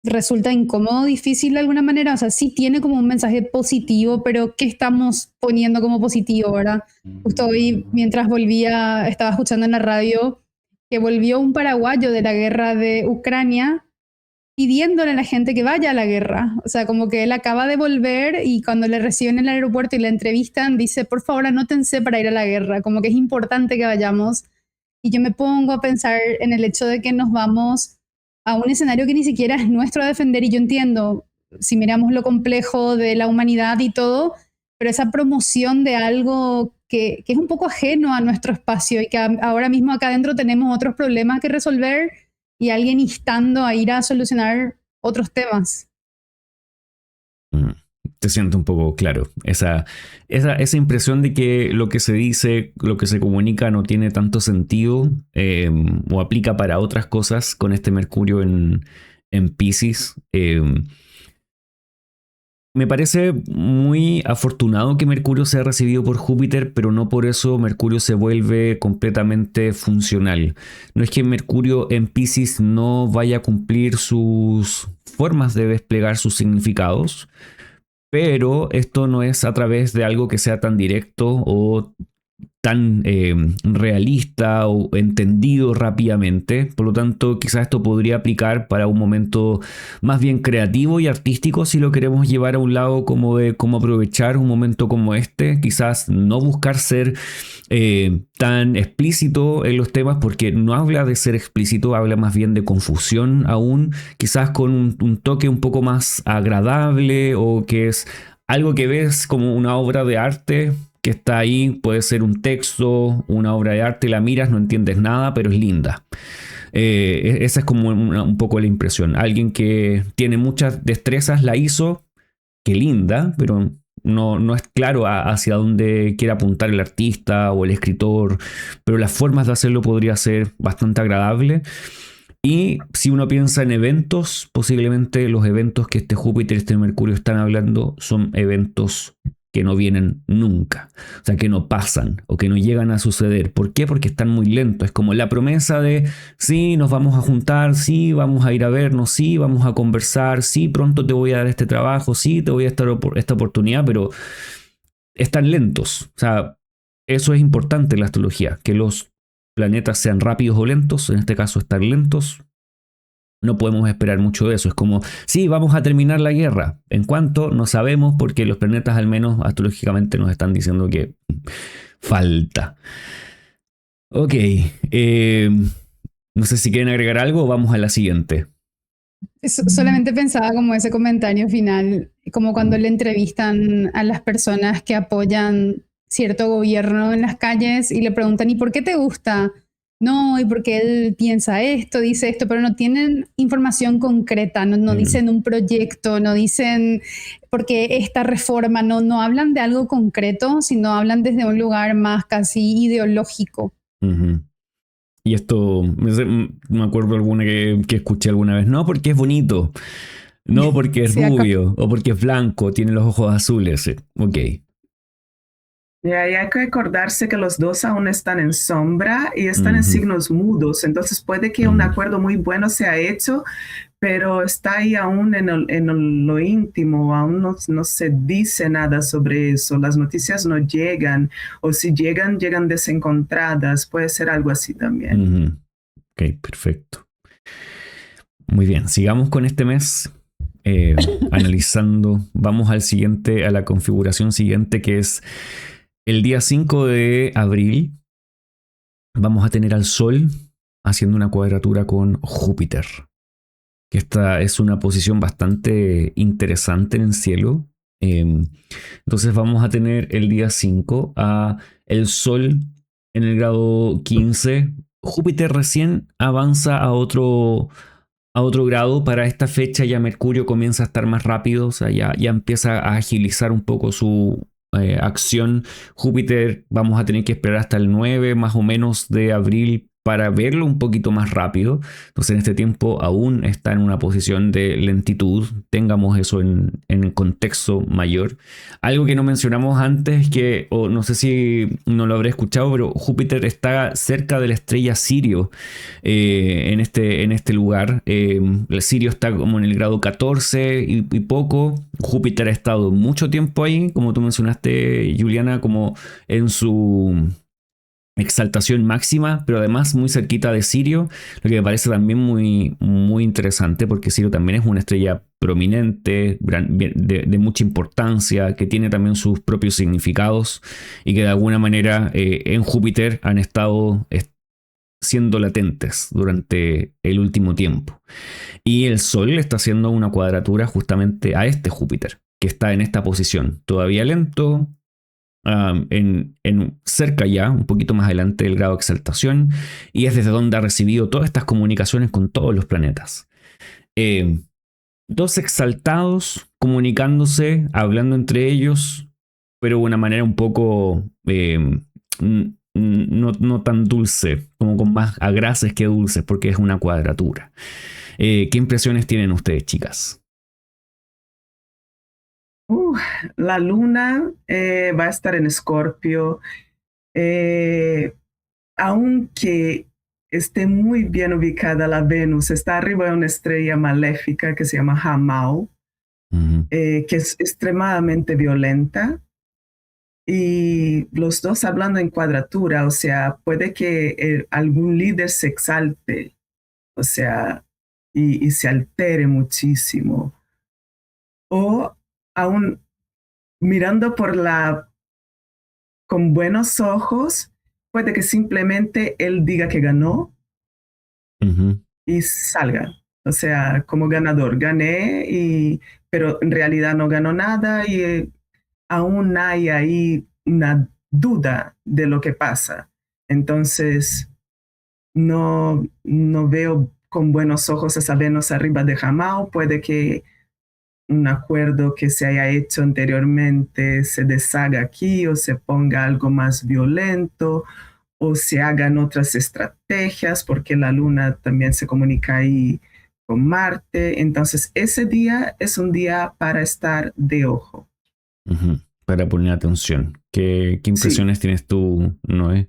resulta incómodo, difícil de alguna manera. O sea, sí tiene como un mensaje positivo, pero ¿qué estamos poniendo como positivo, verdad? Justo hoy, mientras estaba escuchando en la radio que volvió un paraguayo de la guerra de Ucrania pidiéndole a la gente que vaya a la guerra. O sea, como que él acaba de volver y cuando le reciben en el aeropuerto y le entrevistan, dice, por favor, anótense para ir a la guerra, como que es importante que vayamos. Y yo me pongo a pensar en el hecho de que nos vamos a un escenario que ni siquiera es nuestro a defender, y yo entiendo, si miramos lo complejo de la humanidad y todo, pero esa promoción de algo que es un poco ajeno a nuestro espacio y que ahora mismo acá adentro tenemos otros problemas que resolver, y alguien instando a ir a solucionar otros temas. Te siento un poco claro. Esa impresión de que lo que se dice, lo que se comunica no tiene tanto sentido o aplica para otras cosas con este Mercurio en Piscis. Me parece muy afortunado que Mercurio sea recibido por Júpiter, pero no por eso Mercurio se vuelve completamente funcional. No es que Mercurio en Piscis no vaya a cumplir sus formas de desplegar sus significados, pero esto no es a través de algo que sea tan directo o tan realista o entendido rápidamente. Por lo tanto, quizás esto podría aplicar para un momento más bien creativo y artístico si lo queremos llevar a un lado como de cómo aprovechar un momento como este. Quizás no buscar ser tan explícito en los temas, porque no habla de ser explícito, habla más bien de confusión aún, quizás con un toque un poco más agradable, o que es algo que ves como una obra de arte que está ahí, puede ser un texto, una obra de arte, la miras, no entiendes nada, pero es linda. Esa es como un poco la impresión. Alguien que tiene muchas destrezas la hizo, qué linda, pero no es claro hacia dónde quiere apuntar el artista o el escritor, pero las formas de hacerlo podría ser bastante agradable. Y si uno piensa en eventos, posiblemente los eventos que este Júpiter y este Mercurio están hablando son eventos que no vienen nunca, o sea, que no pasan o que no llegan a suceder. ¿Por qué? Porque están muy lentos. Es como la promesa de, sí, nos vamos a juntar, sí, vamos a ir a vernos, sí, vamos a conversar, sí, pronto te voy a dar este trabajo, sí, te voy a dar esta oportunidad, pero están lentos. O sea, eso es importante en la astrología, que los planetas sean rápidos o lentos, en este caso estar lentos. No podemos esperar mucho de eso. Es como, sí, vamos a terminar la guerra. ¿En cuánto? No sabemos, porque los planetas, al menos astrológicamente, nos están diciendo que falta. Ok. No sé si quieren agregar algo o vamos a la siguiente. Solamente pensaba como ese comentario final, como cuando le entrevistan a las personas que apoyan cierto gobierno en las calles y le preguntan, ¿y por qué te gusta? No, y porque él piensa esto, dice esto, pero no tienen información concreta, no dicen un proyecto, no dicen porque esta reforma, no hablan de algo concreto, sino hablan desde un lugar más casi ideológico. Y esto, me acuerdo alguna que escuché alguna vez, no porque es bonito, no porque es Sí, rubio, o porque es blanco, tiene los ojos azules. Ok. Y ahí hay que acordarse que los dos aún están en sombra y están en signos mudos, entonces puede que un acuerdo muy bueno sea hecho, pero está ahí aún en lo íntimo, aún no se dice nada sobre eso, las noticias no llegan, o si llegan, llegan desencontradas, puede ser algo así también. Ok, perfecto. Muy bien, sigamos con este mes. Analizando, vamos al siguiente, a la configuración siguiente, que es el día 5 de abril. Vamos a tener al Sol haciendo una cuadratura con Júpiter, que esta es una posición bastante interesante en el cielo. Entonces vamos a tener el día 5 a el Sol en el grado 15. Júpiter recién avanza a otro grado. Para esta fecha ya Mercurio comienza a estar más rápido, o sea, ya empieza a agilizar un poco su acción. Júpiter vamos a tener que esperar hasta el 9 más o menos de abril para verlo un poquito más rápido. Entonces en este tiempo aún está en una posición de lentitud. Tengamos eso en contexto mayor. Algo que no mencionamos antes, que o no sé si no lo habré escuchado, pero Júpiter está cerca de la estrella Sirio en este lugar. El Sirio está como en el grado 14 y poco. Júpiter ha estado mucho tiempo ahí, como tú mencionaste, Juliana, como en su exaltación máxima, pero además muy cerquita de Sirio, lo que me parece también muy, muy interesante, porque Sirio también es una estrella prominente, de mucha importancia, que tiene también sus propios significados y que de alguna manera en Júpiter han estado siendo latentes durante el último tiempo. Y el Sol está haciendo una cuadratura justamente a este Júpiter, que está en esta posición, todavía lento, en cerca ya, un poquito más adelante del grado de exaltación, y es desde donde ha recibido todas estas comunicaciones con todos los planetas. Dos exaltados comunicándose, hablando entre ellos, pero de una manera un poco no tan dulce, como con más agraces que dulces, porque es una cuadratura. ¿Qué impresiones tienen ustedes, chicas? La luna va a estar en Escorpio, aunque esté muy bien ubicada la Venus, está arriba de una estrella maléfica que se llama Hamao, que es extremadamente violenta. Y los dos hablando en cuadratura, o sea, puede que algún líder se exalte, o sea, y se altere muchísimo. O aún mirando con buenos ojos, puede que simplemente él diga que ganó y salga. O sea, como ganador, gané, pero en realidad no ganó nada y aún hay ahí una duda de lo que pasa. Entonces, no veo con buenos ojos esa Venus arriba de Hamao. Puede que un acuerdo que se haya hecho anteriormente se deshaga aquí o se ponga algo más violento o se hagan otras estrategias porque la luna también se comunica ahí con Marte. Entonces, ese día es un día para estar de ojo. Ujú. Para poner atención. ¿Qué impresiones tienes tú, Noé?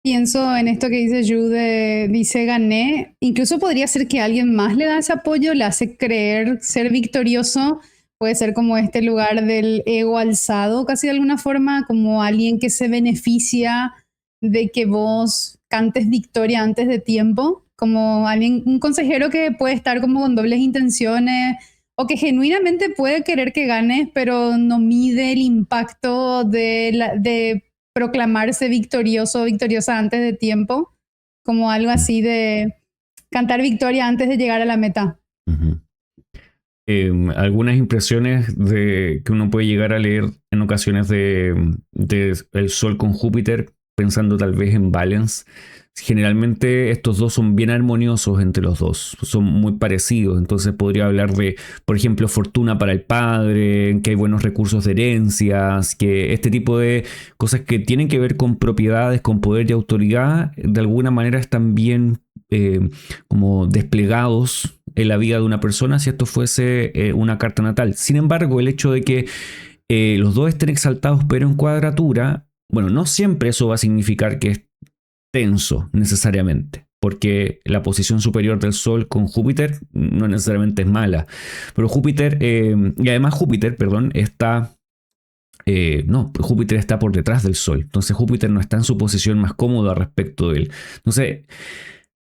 Pienso en esto que dice Jude, dice gané, incluso podría ser que alguien más le da ese apoyo, le hace creer ser victorioso, puede ser como este lugar del ego alzado, casi de alguna forma, como alguien que se beneficia de que vos cantes victoria antes de tiempo, como alguien, un consejero que puede estar como con dobles intenciones o que genuinamente puede querer que ganes, pero no mide el impacto de proclamarse victorioso o victoriosa antes de tiempo, como algo así de cantar victoria antes de llegar a la meta. Ujú. Algunas impresiones que uno puede llegar a leer en ocasiones de el Sol con Júpiter, pensando tal vez en balance. Generalmente estos dos son bien armoniosos entre los dos, son muy parecidos, entonces podría hablar de, por ejemplo, fortuna para el padre, que hay buenos recursos de herencias, que este tipo de cosas que tienen que ver con propiedades, con poder y autoridad, de alguna manera están bien como desplegados en la vida de una persona si esto fuese una carta natal. Sin embargo, el hecho de que los dos estén exaltados pero en cuadratura, bueno, no siempre eso va a significar que es tenso necesariamente, porque la posición superior del Sol con Júpiter no necesariamente es mala, pero Júpiter, y además Júpiter, perdón, está... no, Júpiter está por detrás del Sol, entonces Júpiter no está en su posición más cómoda respecto de él. Entonces,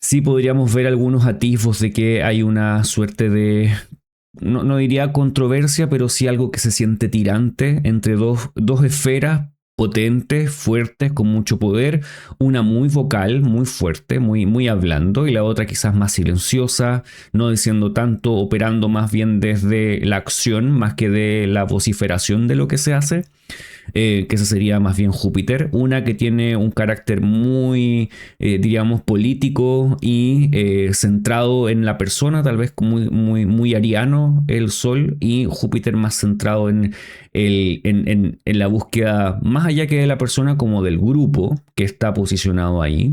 sí podríamos ver algunos atisbos de que hay una suerte de, no diría controversia, pero sí algo que se siente tirante entre dos esferas potentes, fuertes, con mucho poder, una muy vocal, muy fuerte, muy hablando, y la otra quizás más silenciosa, no diciendo tanto, operando más bien desde la acción más que de la vociferación de lo que se hace. Que esa sería más bien Júpiter, una que tiene un carácter muy, diríamos, político y centrado en la persona, tal vez muy ariano el Sol, y Júpiter más centrado en la búsqueda, más allá que de la persona, como del grupo que está posicionado ahí,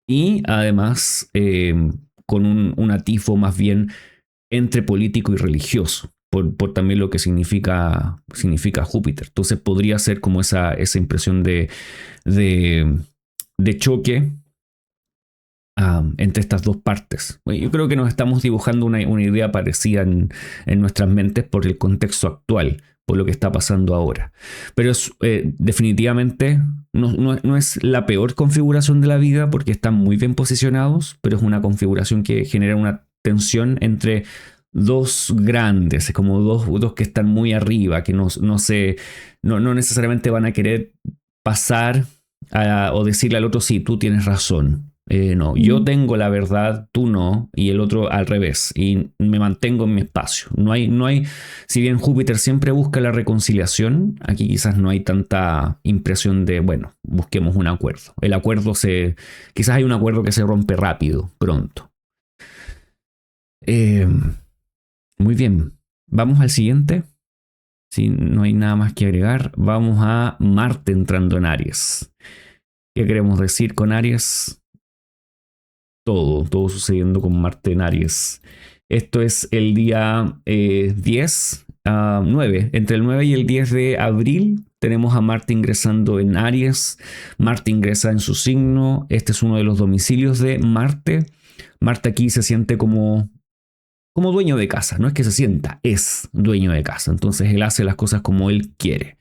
y además con un atisbo más bien entre político y religioso. Por también lo que significa Júpiter. Entonces podría ser como esa impresión de choque entre estas dos partes. Yo creo que nos estamos dibujando una idea parecida en nuestras mentes por el contexto actual, por lo que está pasando ahora. Pero definitivamente no es la peor configuración de la vida porque están muy bien posicionados, pero es una configuración que genera una tensión entre dos grandes, como dos que están muy arriba, que no necesariamente van a querer pasar o decirle al otro, sí, tú tienes razón. No, yo tengo la verdad, tú no, y el otro al revés, y me mantengo en mi espacio. No hay, si bien Júpiter siempre busca la reconciliación, aquí quizás no hay tanta impresión de, bueno, busquemos un acuerdo. Quizás hay un acuerdo que se rompe rápido, pronto. Muy bien, vamos al siguiente. Si no hay nada más que agregar, vamos a Marte entrando en Aries. ¿Qué queremos decir con Aries? Todo sucediendo con Marte en Aries. Esto es el día 10, 9. Entre el 9 y el 10 de abril tenemos a Marte ingresando en Aries. Marte ingresa en su signo. Este es uno de los domicilios de Marte. Marte aquí se siente como dueño de casa. No es que se sienta, es dueño de casa. Entonces él hace las cosas como él quiere.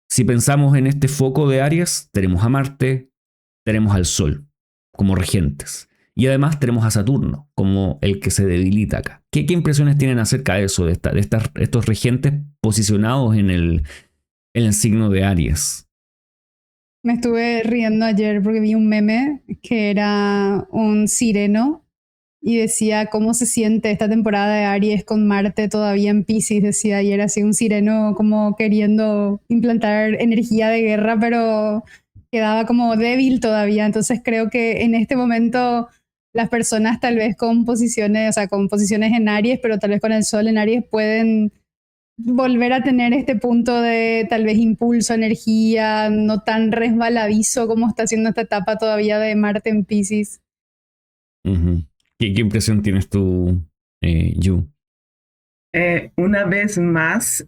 Si pensamos en este foco de Aries, tenemos a Marte, tenemos al Sol como regentes. Y además tenemos a Saturno como el que se debilita acá. ¿Qué impresiones tienen acerca de eso, de estos regentes posicionados en el signo de Aries? Me estuve riendo ayer porque vi un meme que era un sireno y decía cómo se siente esta temporada de Aries con Marte todavía en Piscis, decía, y era así un sireno como queriendo implantar energía de guerra, pero quedaba como débil todavía. Entonces creo que en este momento las personas tal vez con posiciones, o sea, con posiciones en Aries, pero tal vez con el Sol en Aries pueden volver a tener este punto de tal vez impulso, energía, no tan resbaladizo como está haciendo esta etapa todavía de Marte en Piscis. Ujú. ¿Qué impresión tienes tú, Yu? Una vez más,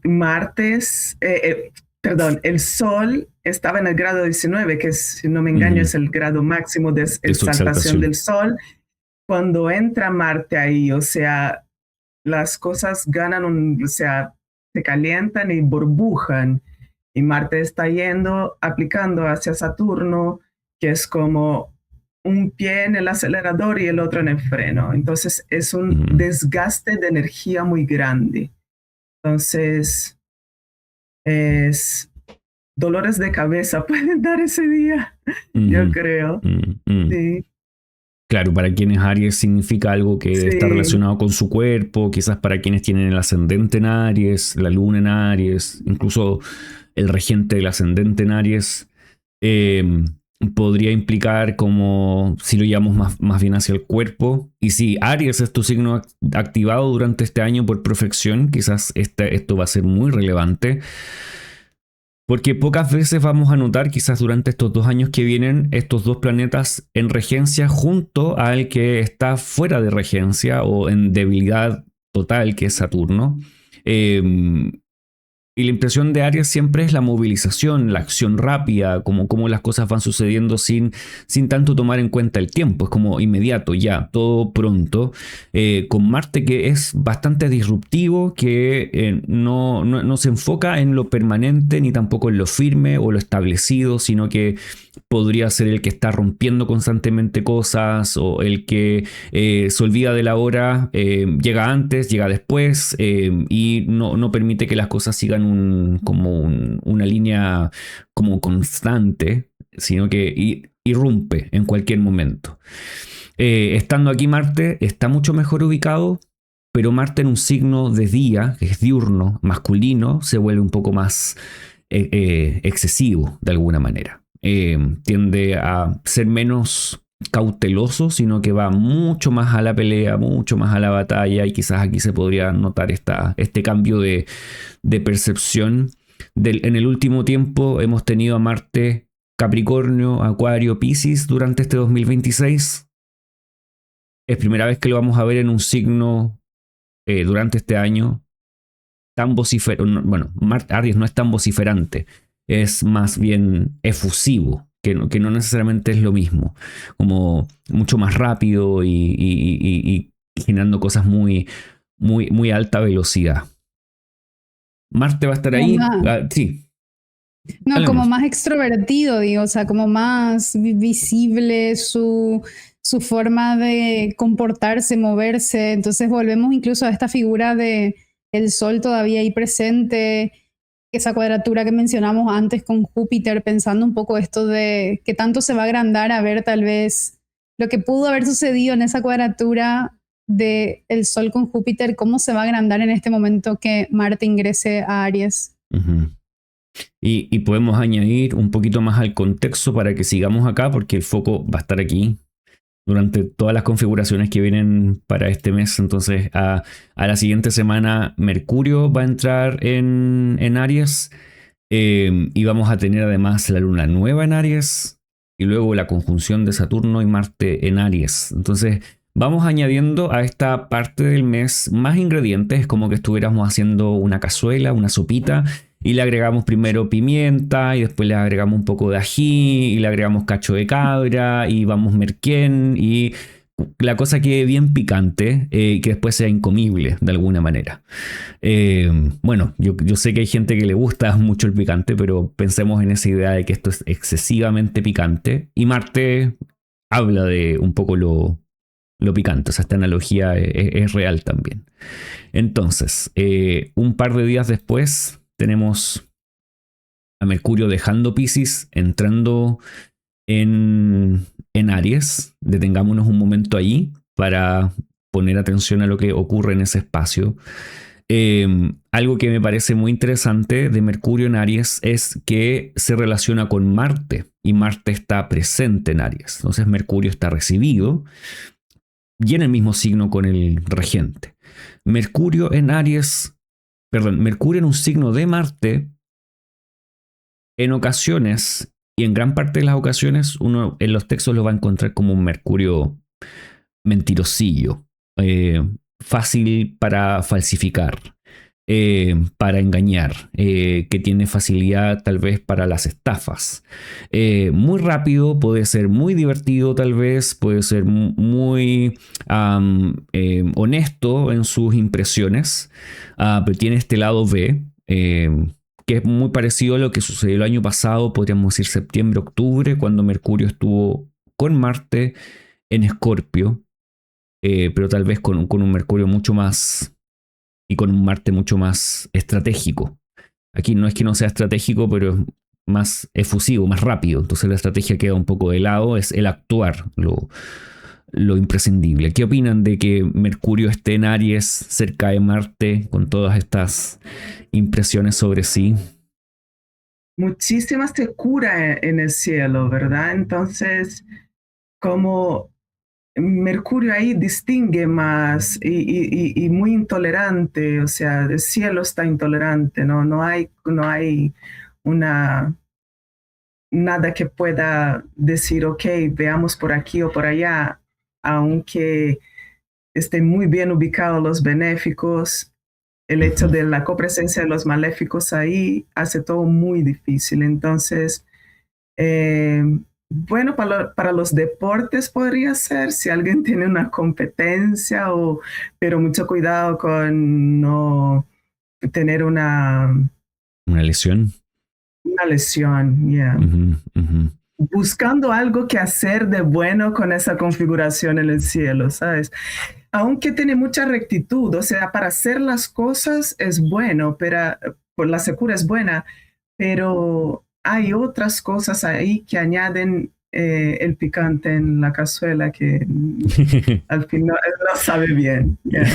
el Sol estaba en el grado 19, que si no me engaño es el grado máximo de su exaltación exaltación. del Sol. Cuando entra Marte ahí, o sea, las cosas ganan, o sea, se calientan y burbujan. Y Marte está aplicando hacia Saturno, que es como un pie en el acelerador y el otro en el freno. Entonces es un desgaste de energía muy grande. Entonces, es dolores de cabeza pueden dar ese día, yo creo. Sí. Claro, para quienes Aries significa algo que está relacionado con su cuerpo, quizás para quienes tienen el ascendente en Aries, la luna en Aries, incluso el regente del ascendente en Aries, podría implicar como si lo llevamos más bien hacia el cuerpo. Y si Aries es tu signo activado durante este año por perfección, quizás esto va a ser muy relevante. Porque pocas veces vamos a notar, quizás durante estos 2 años que vienen, estos 2 planetas en regencia junto al que está fuera de regencia o en debilidad total, que es Saturno. Y la impresión de Aries siempre es la movilización, la acción rápida, como las cosas van sucediendo sin tanto tomar en cuenta el tiempo. Es como inmediato, ya, todo pronto. Con Marte, que es bastante disruptivo, que no se enfoca en lo permanente ni tampoco en lo firme o lo establecido, sino que podría ser el que está rompiendo constantemente cosas o el que se olvida de la hora, llega antes, llega después y no permite que las cosas sigan una línea como constante, sino que irrumpe en cualquier momento. Estando aquí Marte está mucho mejor ubicado, pero Marte en un signo de día, que es diurno, masculino, se vuelve un poco más excesivo de alguna manera. Tiende a ser menos cauteloso, sino que va mucho más a la pelea, mucho más a la batalla, y quizás aquí se podría notar este cambio de percepción. En el último tiempo hemos tenido a Marte Capricornio, Acuario, Piscis durante este 2026. Es primera vez que lo vamos a ver en un signo durante este año tan vociferante. Bueno, Aries no es tan vociferante, es más bien efusivo, que no necesariamente es lo mismo, como mucho más rápido y generando cosas muy, muy, muy alta velocidad. Marte va a estar ahí. Sí. No, Hablemos. como más extrovertido, digo, o sea, como más visible su forma de comportarse, moverse. Entonces volvemos incluso a esta figura de el Sol todavía ahí presente, esa cuadratura que mencionamos antes con Júpiter, pensando un poco esto de qué tanto se va a agrandar a ver tal vez lo que pudo haber sucedido en esa cuadratura de el Sol con Júpiter, cómo se va a agrandar en este momento que Marte ingrese a Aries. Y podemos añadir un poquito más al contexto para que sigamos acá, porque el foco va a estar aquí durante todas las configuraciones que vienen para este mes. Entonces a la siguiente semana Mercurio va a entrar en Aries, y vamos a tener además la luna nueva en Aries y luego la conjunción de Saturno y Marte en Aries. Entonces vamos añadiendo a esta parte del mes más ingredientes, es como que estuviéramos haciendo una cazuela, una sopita, y le agregamos primero pimienta y después le agregamos un poco de ají y le agregamos cacho de cabra y vamos merquén y la cosa quede bien picante, que después sea incomible de alguna manera. Bueno, yo sé que hay gente que le gusta mucho el picante, pero pensemos en esa idea de que esto es excesivamente picante, y Marte habla de un poco lo picante, o sea, esta analogía es real también. Entonces, un par de días después tenemos a Mercurio dejando Piscis, entrando en Aries. Detengámonos un momento ahí para poner atención a lo que ocurre en ese espacio. Algo que me parece muy interesante de Mercurio en Aries es que se relaciona con Marte, y Marte está presente en Aries. Entonces Mercurio está recibido, y en el mismo signo con el regente. Mercurio en un signo de Marte, en ocasiones, y en gran parte de las ocasiones, uno en los textos lo va a encontrar como un Mercurio mentirosillo, fácil para falsificar, para engañar, que tiene facilidad tal vez para las estafas. Muy rápido, puede ser muy divertido tal vez, puede ser muy honesto en sus impresiones, pero tiene este lado B, que es muy parecido a lo que sucedió el año pasado, podríamos decir septiembre, octubre, cuando Mercurio estuvo con Marte en Escorpio, pero tal vez con un Mercurio mucho más y con un Marte mucho más estratégico. Aquí no es que no sea estratégico, pero es más efusivo, más rápido. Entonces la estrategia queda un poco de lado, es el actuar, lo imprescindible. ¿Qué opinan de que Mercurio esté en Aries, cerca de Marte, con todas estas impresiones sobre sí? Muchísima secura en el cielo, ¿verdad? Entonces, como Mercurio ahí distingue más y muy intolerante, o sea, el cielo está intolerante, no hay nada que pueda decir, ok, veamos por aquí o por allá, aunque estén muy bien ubicados los benéficos, el hecho de la copresencia de los maléficos ahí hace todo muy difícil. Entonces, bueno, para los deportes podría ser, si alguien tiene una competencia, pero mucho cuidado con no tener una lesión. Una lesión, yeah. Buscando algo que hacer de bueno con esa configuración en el cielo, ¿sabes? Aunque tiene mucha rectitud, o sea, para hacer las cosas es bueno, pero pues, la secura es buena, pero hay otras cosas ahí que añaden el picante en la cazuela que al final no sabe bien. Yeah.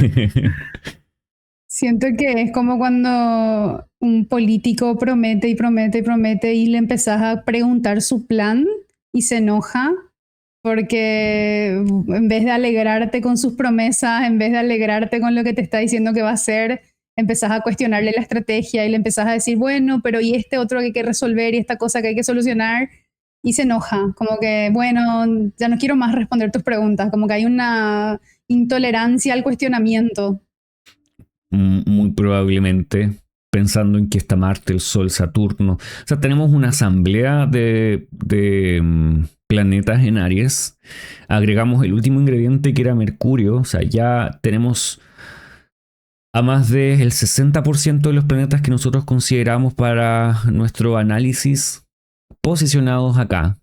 Siento que es como cuando un político promete y promete y promete y le empezás a preguntar su plan y se enoja porque en vez de alegrarte con sus promesas, en vez de alegrarte con lo que te está diciendo que va a hacer, empezás a cuestionarle la estrategia y le empezás a decir, bueno, pero y este otro que hay que resolver y esta cosa que hay que solucionar, y se enoja, como que, bueno, ya no quiero más responder tus preguntas, como que hay una intolerancia al cuestionamiento. Muy probablemente, pensando en que está Marte, el Sol, Saturno. O sea, tenemos una asamblea de planetas en Aries. Agregamos el último ingrediente que era Mercurio. O sea, ya tenemos a más del 60% de los planetas que nosotros consideramos para nuestro análisis posicionados acá,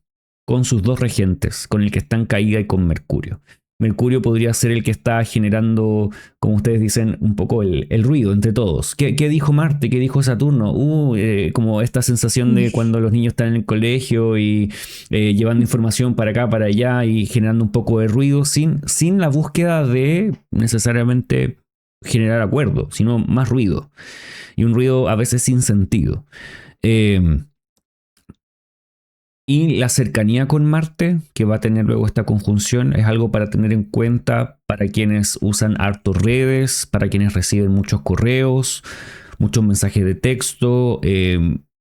con sus dos regentes, con el que está en caída y con Mercurio. Mercurio podría ser el que está generando, como ustedes dicen, un poco el ruido entre todos. ¿Qué dijo Marte? ¿Qué dijo Saturno? Como esta sensación de cuando los niños están en el colegio y llevando información para acá, para allá y generando un poco de ruido sin la búsqueda de necesariamente generar acuerdo, sino más ruido. Y un ruido a veces sin sentido. Y la cercanía con Marte, que va a tener luego esta conjunción, es algo para tener en cuenta para quienes usan harto redes, para quienes reciben muchos correos, muchos mensajes de texto,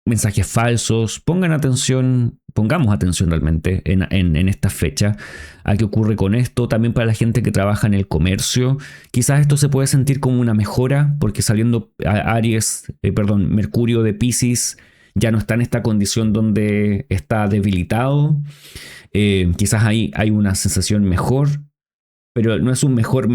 mensajes falsos. Pongamos atención realmente en esta fecha a qué ocurre con esto. También para la gente que trabaja en el comercio, quizás esto se puede sentir como una mejora, porque saliendo Mercurio de Piscis, ya no está en esta condición donde está debilitado. Quizás ahí hay una sensación mejor, pero no es un mejor,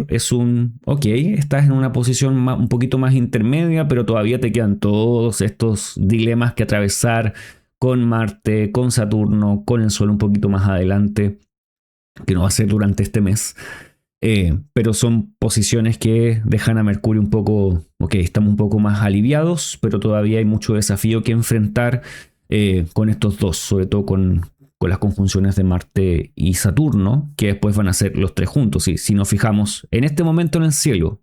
es un, ok, estás en una posición un poquito más intermedia, pero todavía te quedan todos estos dilemas que atravesar con Marte, con Saturno, con el Sol un poquito más adelante, que no va a ser durante este mes. Pero son posiciones que dejan a Mercurio un poco, ok, estamos un poco más aliviados, pero todavía hay mucho desafío que enfrentar con estos dos, sobre todo con las conjunciones de Marte y Saturno, que después van a ser los tres juntos. Y si nos fijamos en este momento en el cielo,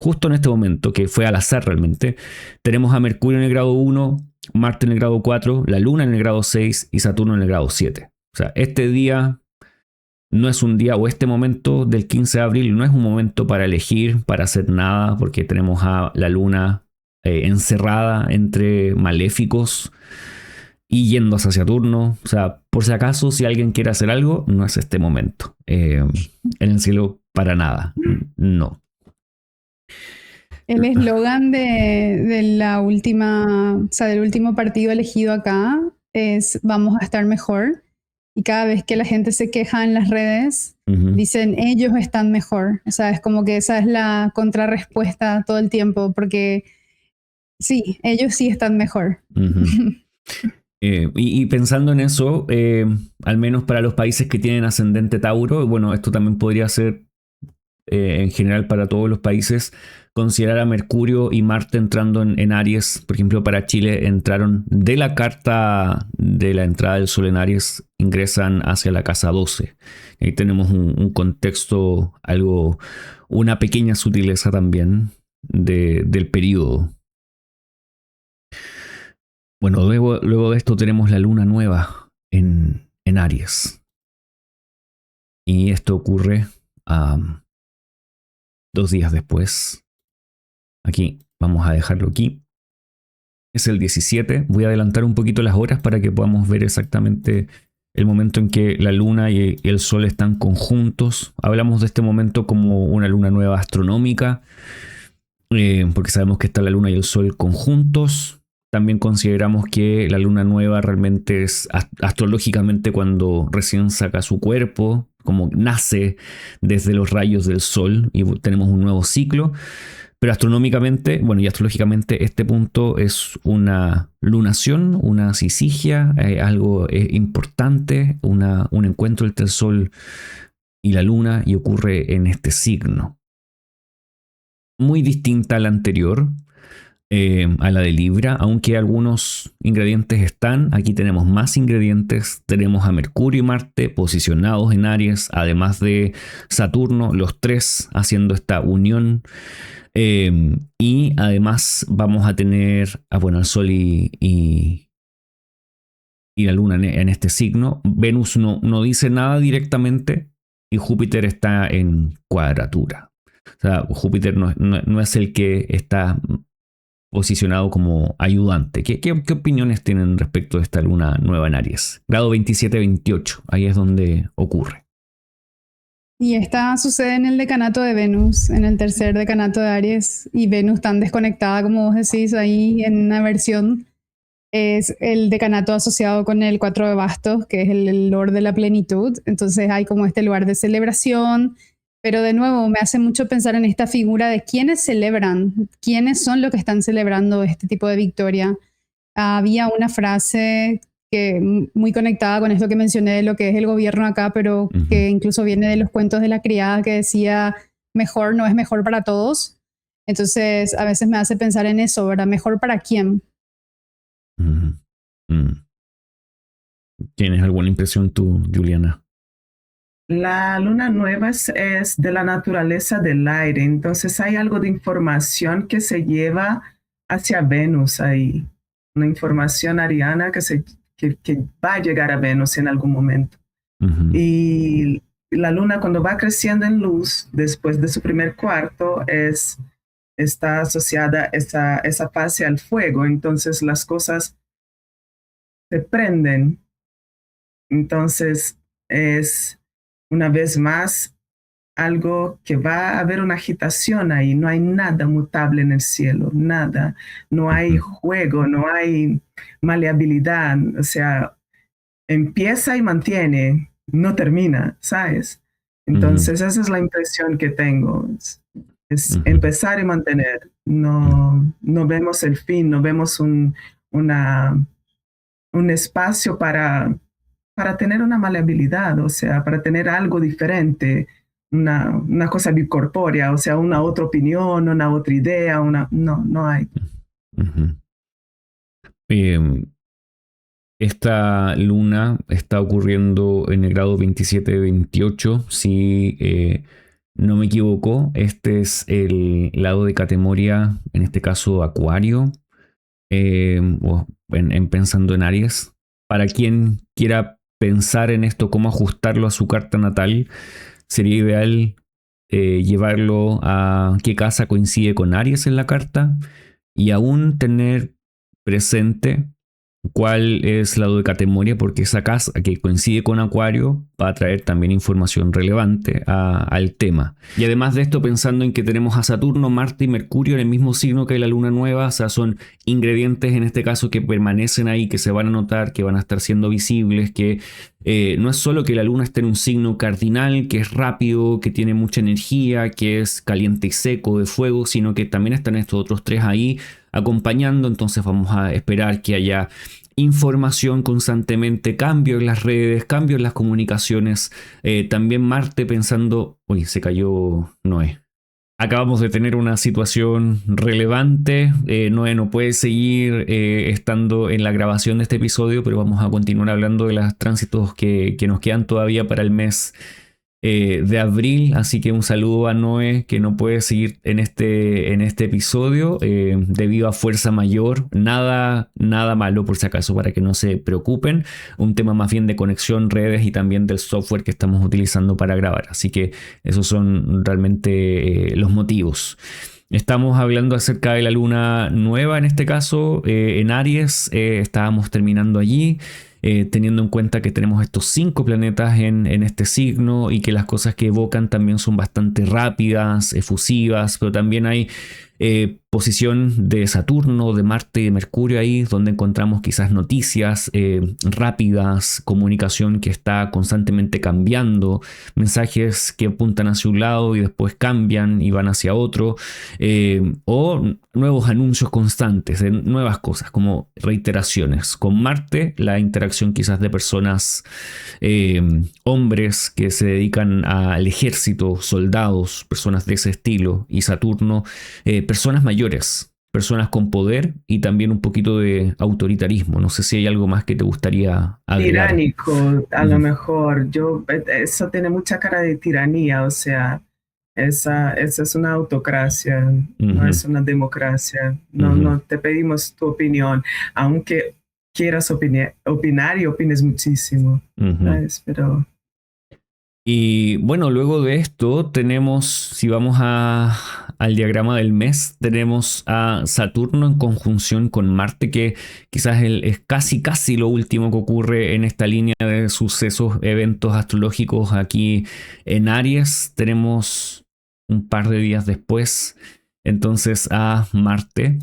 justo en este momento, que fue al azar realmente, tenemos a Mercurio en el grado 1, Marte en el grado 4, la Luna en el grado 6 y Saturno en el grado 7. O sea, este día no es un día, o este momento del 15 de abril no es un momento para elegir, para hacer nada, porque tenemos a la luna encerrada entre maléficos y yendo hacia Saturno. O sea, por si acaso, si alguien quiere hacer algo, no es este momento. En el cielo, para nada. No. El eslogan de la última, o sea, del último partido elegido acá es "vamos a estar mejor". Y cada vez que la gente se queja en las redes, dicen ellos están mejor. O sea, es como que esa es la contrarrespuesta todo el tiempo, porque sí, ellos sí están mejor. Y pensando en eso, al menos para los países que tienen ascendente Tauro, bueno, esto también podría ser en general para todos los países, considerar a Mercurio y Marte entrando en Aries. Por ejemplo, para Chile entraron de la carta de la entrada del Sol en Aries, ingresan hacia la casa 12. Ahí tenemos un contexto, una pequeña sutileza también del periodo. Bueno, luego de esto tenemos la luna nueva en Aries. Y esto ocurre 2 días después. Aquí, vamos a dejarlo aquí. Es el 17. Voy a adelantar un poquito las horas para que podamos ver exactamente el momento en que la luna y el sol están conjuntos. Hablamos de este momento como una luna nueva astronómica, porque sabemos que está la luna y el sol conjuntos. También consideramos que la luna nueva realmente es astrológicamente cuando recién saca su cuerpo, como nace desde los rayos del sol y tenemos un nuevo ciclo. Pero astronómicamente, bueno, y astrológicamente este punto es una lunación, una sisigia, algo importante, un encuentro entre el sol y la luna, y ocurre en este signo. Muy distinta a la anterior, a la de Libra, aunque algunos ingredientes están. Aquí tenemos más ingredientes. Tenemos a Mercurio y Marte posicionados en Aries, además de Saturno, los tres haciendo esta unión. Y además vamos a tener al Sol y la Luna en este signo. Venus no dice nada directamente y Júpiter está en cuadratura. O sea, Júpiter no es el que está posicionado como ayudante. ¿Qué opiniones tienen respecto de esta luna nueva en Aries? Grado 27-28, ahí es donde ocurre. Y esta sucede en el decanato de Venus, en el tercer decanato de Aries, y Venus tan desconectada como vos decís ahí en una versión. Es el decanato asociado con el 4 de bastos, que es el Lord de la plenitud. Entonces hay como este lugar de celebración. Pero de nuevo me hace mucho pensar en esta figura de quiénes celebran, quiénes son los que están celebrando este tipo de victoria. Había una frase que muy conectada con esto que mencioné de lo que es el gobierno acá, pero que incluso viene de los cuentos de la criada, que decía mejor no es mejor para todos. Entonces a veces me hace pensar en eso, ¿verdad? ¿Mejor para quién? ¿Tienes alguna impresión tú, Juliana? La luna nueva es de la naturaleza del aire, entonces hay algo de información que se lleva hacia Venus ahí, una información ariana que va a llegar a Venus en algún momento. Y la luna cuando va creciendo en luz, después de su primer cuarto, está asociada esa fase al fuego, entonces las cosas se prenden. Entonces es una vez más algo que va a haber una agitación ahí, no hay nada mutable en el cielo, nada, no hay juego, no hay maleabilidad, o sea, empieza y mantiene, no termina, ¿sabes? Entonces esa es la impresión que tengo, es empezar y mantener, no vemos el fin, no vemos un espacio para tener una maleabilidad, o sea, para tener algo diferente, una cosa bicorpórea, o sea, una otra opinión, una otra idea, no hay. Esta luna está ocurriendo en el grado 27-28, si no me equivoco. Este es el lado de Catemoria, en este caso Acuario, pensando en Aries. Para quien quiera pensar en esto, cómo ajustarlo a su carta natal, sería ideal llevarlo a qué casa coincide con Aries en la carta y aún tener presente cuál es la dodecatemoria, porque esa casa que coincide con Acuario va a traer también información relevante al tema. Y además de esto, pensando en que tenemos a Saturno, Marte y Mercurio en el mismo signo que la luna nueva, o sea, son ingredientes en este caso que permanecen ahí, que se van a notar, que van a estar siendo visibles, que no es solo que la luna esté en un signo cardinal, que es rápido, que tiene mucha energía, que es caliente y seco de fuego, sino que también están estos otros tres ahí acompañando. Entonces vamos a esperar que haya información constantemente, cambio en las redes, cambio en las comunicaciones. También Marte pensando, uy, se cayó Noé. Acabamos de tener una situación relevante. Noé no puede seguir estando en la grabación de este episodio, pero vamos a continuar hablando de los tránsitos que nos quedan todavía para el mes de abril. Así que un saludo a Noé, que no puede seguir en este episodio debido a fuerza mayor. Nada malo, por si acaso, para que no se preocupen. Un tema más bien de conexión, redes y también del software que estamos utilizando para grabar. Así que esos son realmente los motivos. Estamos hablando acerca de la luna nueva, en este caso en Aries. Estábamos terminando allí. Teniendo en cuenta que tenemos estos 5 planetas en este signo y que las cosas que evocan también son bastante rápidas, efusivas, pero también hay posición de Saturno, de Marte y de Mercurio ahí, donde encontramos quizás noticias rápidas, comunicación que está constantemente cambiando, mensajes que apuntan hacia un lado y después cambian y van hacia otro, o nuevos anuncios constantes de nuevas cosas, como reiteraciones. Con Marte, la interacción quizás de personas, hombres que se dedican al ejército, soldados, personas de ese estilo, y Saturno, personas mayores, personas con poder y también un poquito de autoritarismo. No sé si hay algo más que te gustaría agregar. Tiránico, a lo mejor. Eso tiene mucha cara de tiranía, o sea, esa es una autocracia, no es una democracia. No te pedimos tu opinión, aunque quieras opinar y opines muchísimo, ¿sabes? Pero... Y bueno, luego de esto tenemos, si vamos al diagrama del mes, tenemos a Saturno en conjunción con Marte, que quizás es casi lo último que ocurre en esta línea de sucesos, eventos astrológicos aquí en Aries. Tenemos un par de días después, entonces, a Marte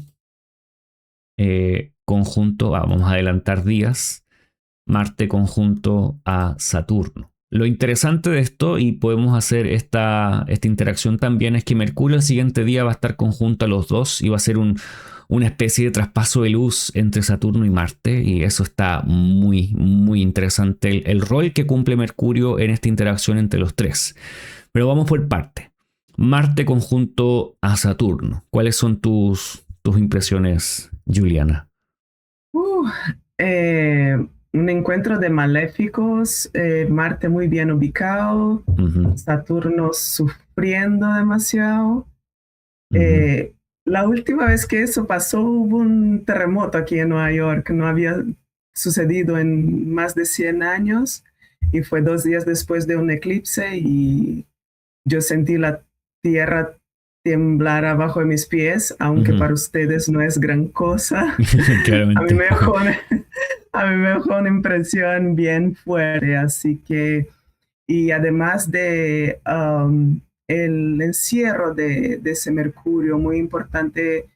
conjunto, vamos a adelantar días, Marte conjunto a Saturno. Lo interesante de esto, y podemos hacer esta interacción también, es que Mercurio el siguiente día va a estar conjunto a los dos y va a ser una especie de traspaso de luz entre Saturno y Marte, y eso está muy, muy interesante, el rol que cumple Mercurio en esta interacción entre los tres. Pero vamos por parte. Marte conjunto a Saturno. ¿Cuáles son tus impresiones, Juliana? Un encuentro de maléficos, Marte muy bien ubicado, Saturno sufriendo demasiado. La última vez que eso pasó hubo un terremoto aquí en Nueva York, no había sucedido en más de 100 años y fue 2 días después de un eclipse y yo sentí la tierra temblar abajo de mis pies, aunque para ustedes no es gran cosa. A mí me dejó una impresión bien fuerte, así que, y además de el encierro de ese Mercurio, muy importante,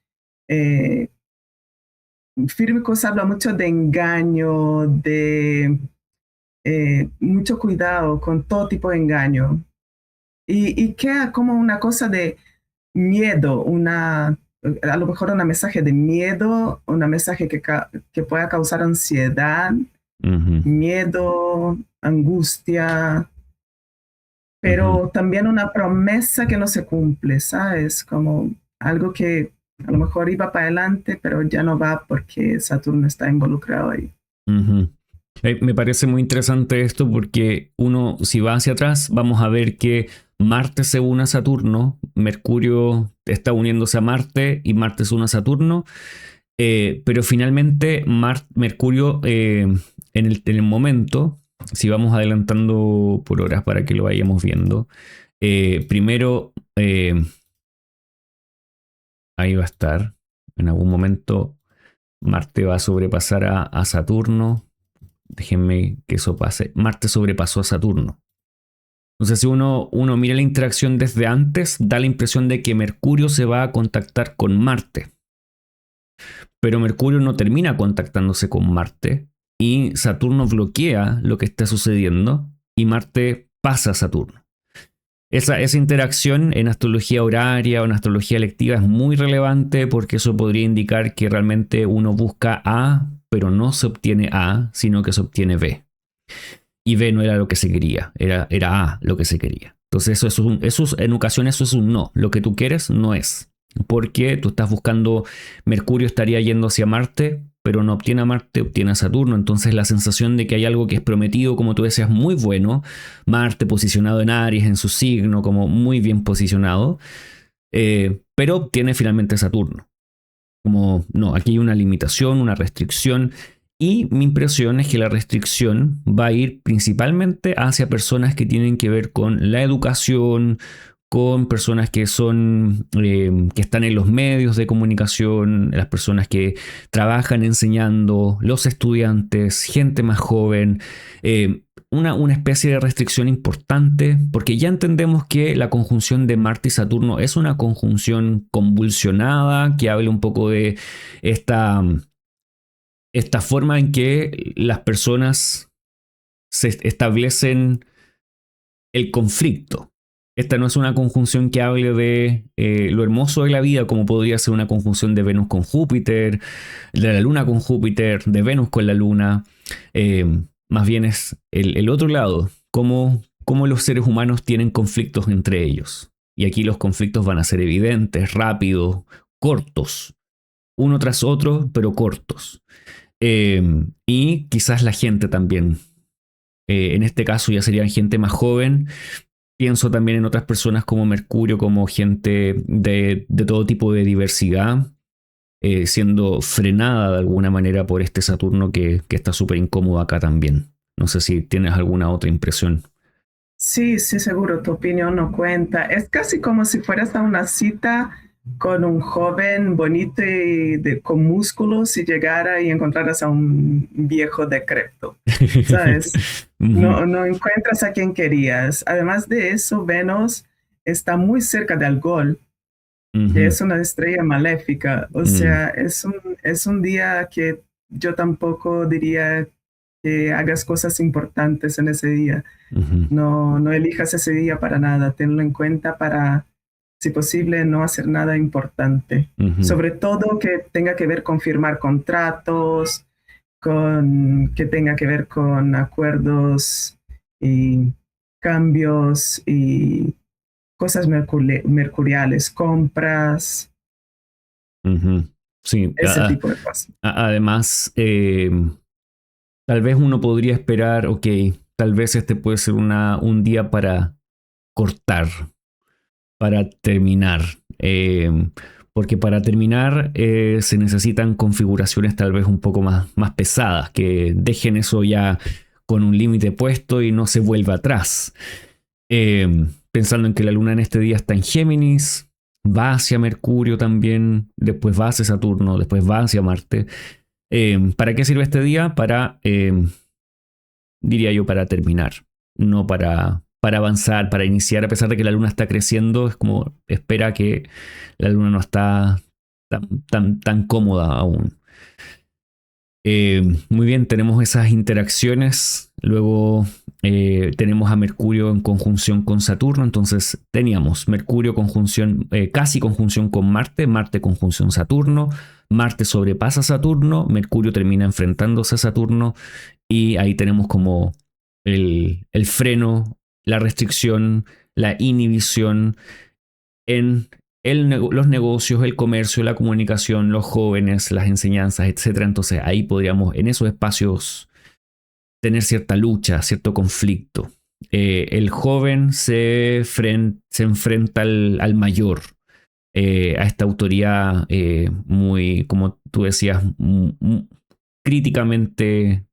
Fílmicos habla mucho de engaño, de mucho cuidado con todo tipo de engaño, y queda como una cosa de miedo, a lo mejor un mensaje de miedo, un mensaje que pueda causar ansiedad, miedo, angustia, pero también una promesa que no se cumple, ¿sabes? Como algo que a lo mejor iba para adelante, pero ya no va porque Saturno está involucrado ahí. Me parece muy interesante esto porque uno, si va hacia atrás, vamos a ver que Marte se une a Saturno, Mercurio está uniéndose a Marte y Marte se une a Saturno, pero finalmente Mercurio en el momento si vamos adelantando por horas para que lo vayamos viendo. Primero, ahí va a estar. En algún momento Marte va a sobrepasar a Saturno. Déjenme que eso pase. Marte sobrepasó a Saturno. Entonces, si uno mira la interacción desde antes, da la impresión de que Mercurio se va a contactar con Marte. Pero Mercurio no termina contactándose con Marte y Saturno bloquea lo que está sucediendo y Marte pasa a Saturno. Esa interacción en astrología horaria o en astrología electiva es muy relevante porque eso podría indicar que realmente uno busca A, pero no se obtiene A, sino que se obtiene B. Y B no era lo que se quería, era A lo que se quería. Entonces en ocasiones eso es un no. Lo que tú quieres no es. Porque tú estás buscando, Mercurio estaría yendo hacia Marte, pero no obtiene a Marte, obtiene a Saturno. Entonces la sensación de que hay algo que es prometido, como tú decías, muy bueno. Marte posicionado en Aries, en su signo, como muy bien posicionado. Pero obtiene finalmente Saturno. Como, no, aquí hay una limitación, una restricción. Y mi impresión es que la restricción va a ir principalmente hacia personas que tienen que ver con la educación, con personas que son que están en los medios de comunicación, las personas que trabajan enseñando, los estudiantes, gente más joven, una especie de restricción importante, porque ya entendemos que la conjunción de Marte y Saturno es una conjunción convulsionada, que habla un poco de esta forma en que las personas se establecen el conflicto. Esta no es una conjunción que hable de lo hermoso de la vida, como podría ser una conjunción de Venus con Júpiter, de la Luna con Júpiter, de Venus con la Luna. Más bien es el otro lado, cómo los seres humanos tienen conflictos entre ellos. Y aquí los conflictos van a ser evidentes, rápidos, cortos, uno tras otro, pero cortos. Y quizás la gente también. En este caso ya serían gente más joven. Pienso también en otras personas como Mercurio, como gente de todo tipo de diversidad, siendo frenada de alguna manera por este Saturno que está súper incómodo acá también. No sé si tienes alguna otra impresión. Sí, sí, seguro, tu opinión no cuenta. Es casi como si fueras a una cita con un joven bonito y con músculos y llegara y encontraras a un viejo decrépito, ¿sabes? No encuentras a quien querías. Además de eso, Venus está muy cerca de Algol, que es una estrella maléfica. O sea, es un día que yo tampoco diría que hagas cosas importantes en ese día. No elijas ese día para nada. Tenlo en cuenta para, si posible, no hacer nada importante. Sobre todo que tenga que ver con firmar contratos, que tenga que ver con acuerdos y cambios y cosas mercuriales, compras, Sí, ese tipo de cosas. además, tal vez uno podría esperar, ok, tal vez este puede ser un día para cortar, para terminar. Porque para terminar se necesitan configuraciones tal vez un poco más pesadas, que dejen eso ya con un límite puesto y no se vuelva atrás. Pensando en que la luna en este día está en Géminis, va hacia Mercurio también, después va hacia Saturno, después va hacia Marte. ¿Para qué sirve este día? Diría yo, para terminar, no para avanzar, para iniciar. A pesar de que la luna está creciendo, es como espera que la luna no está tan cómoda aún. Muy bien, tenemos esas interacciones. Luego tenemos a Mercurio en conjunción con Saturno. Entonces teníamos Mercurio casi conjunción con Marte, Marte conjunción Saturno, Marte sobrepasa a Saturno, Mercurio termina enfrentándose a Saturno y ahí tenemos como el freno, la restricción, la inhibición en los negocios, el comercio, la comunicación, los jóvenes, las enseñanzas, etc. Entonces ahí podríamos en esos espacios tener cierta lucha, cierto conflicto. El joven se enfrenta al mayor, a esta autoridad muy, como tú decías, críticamente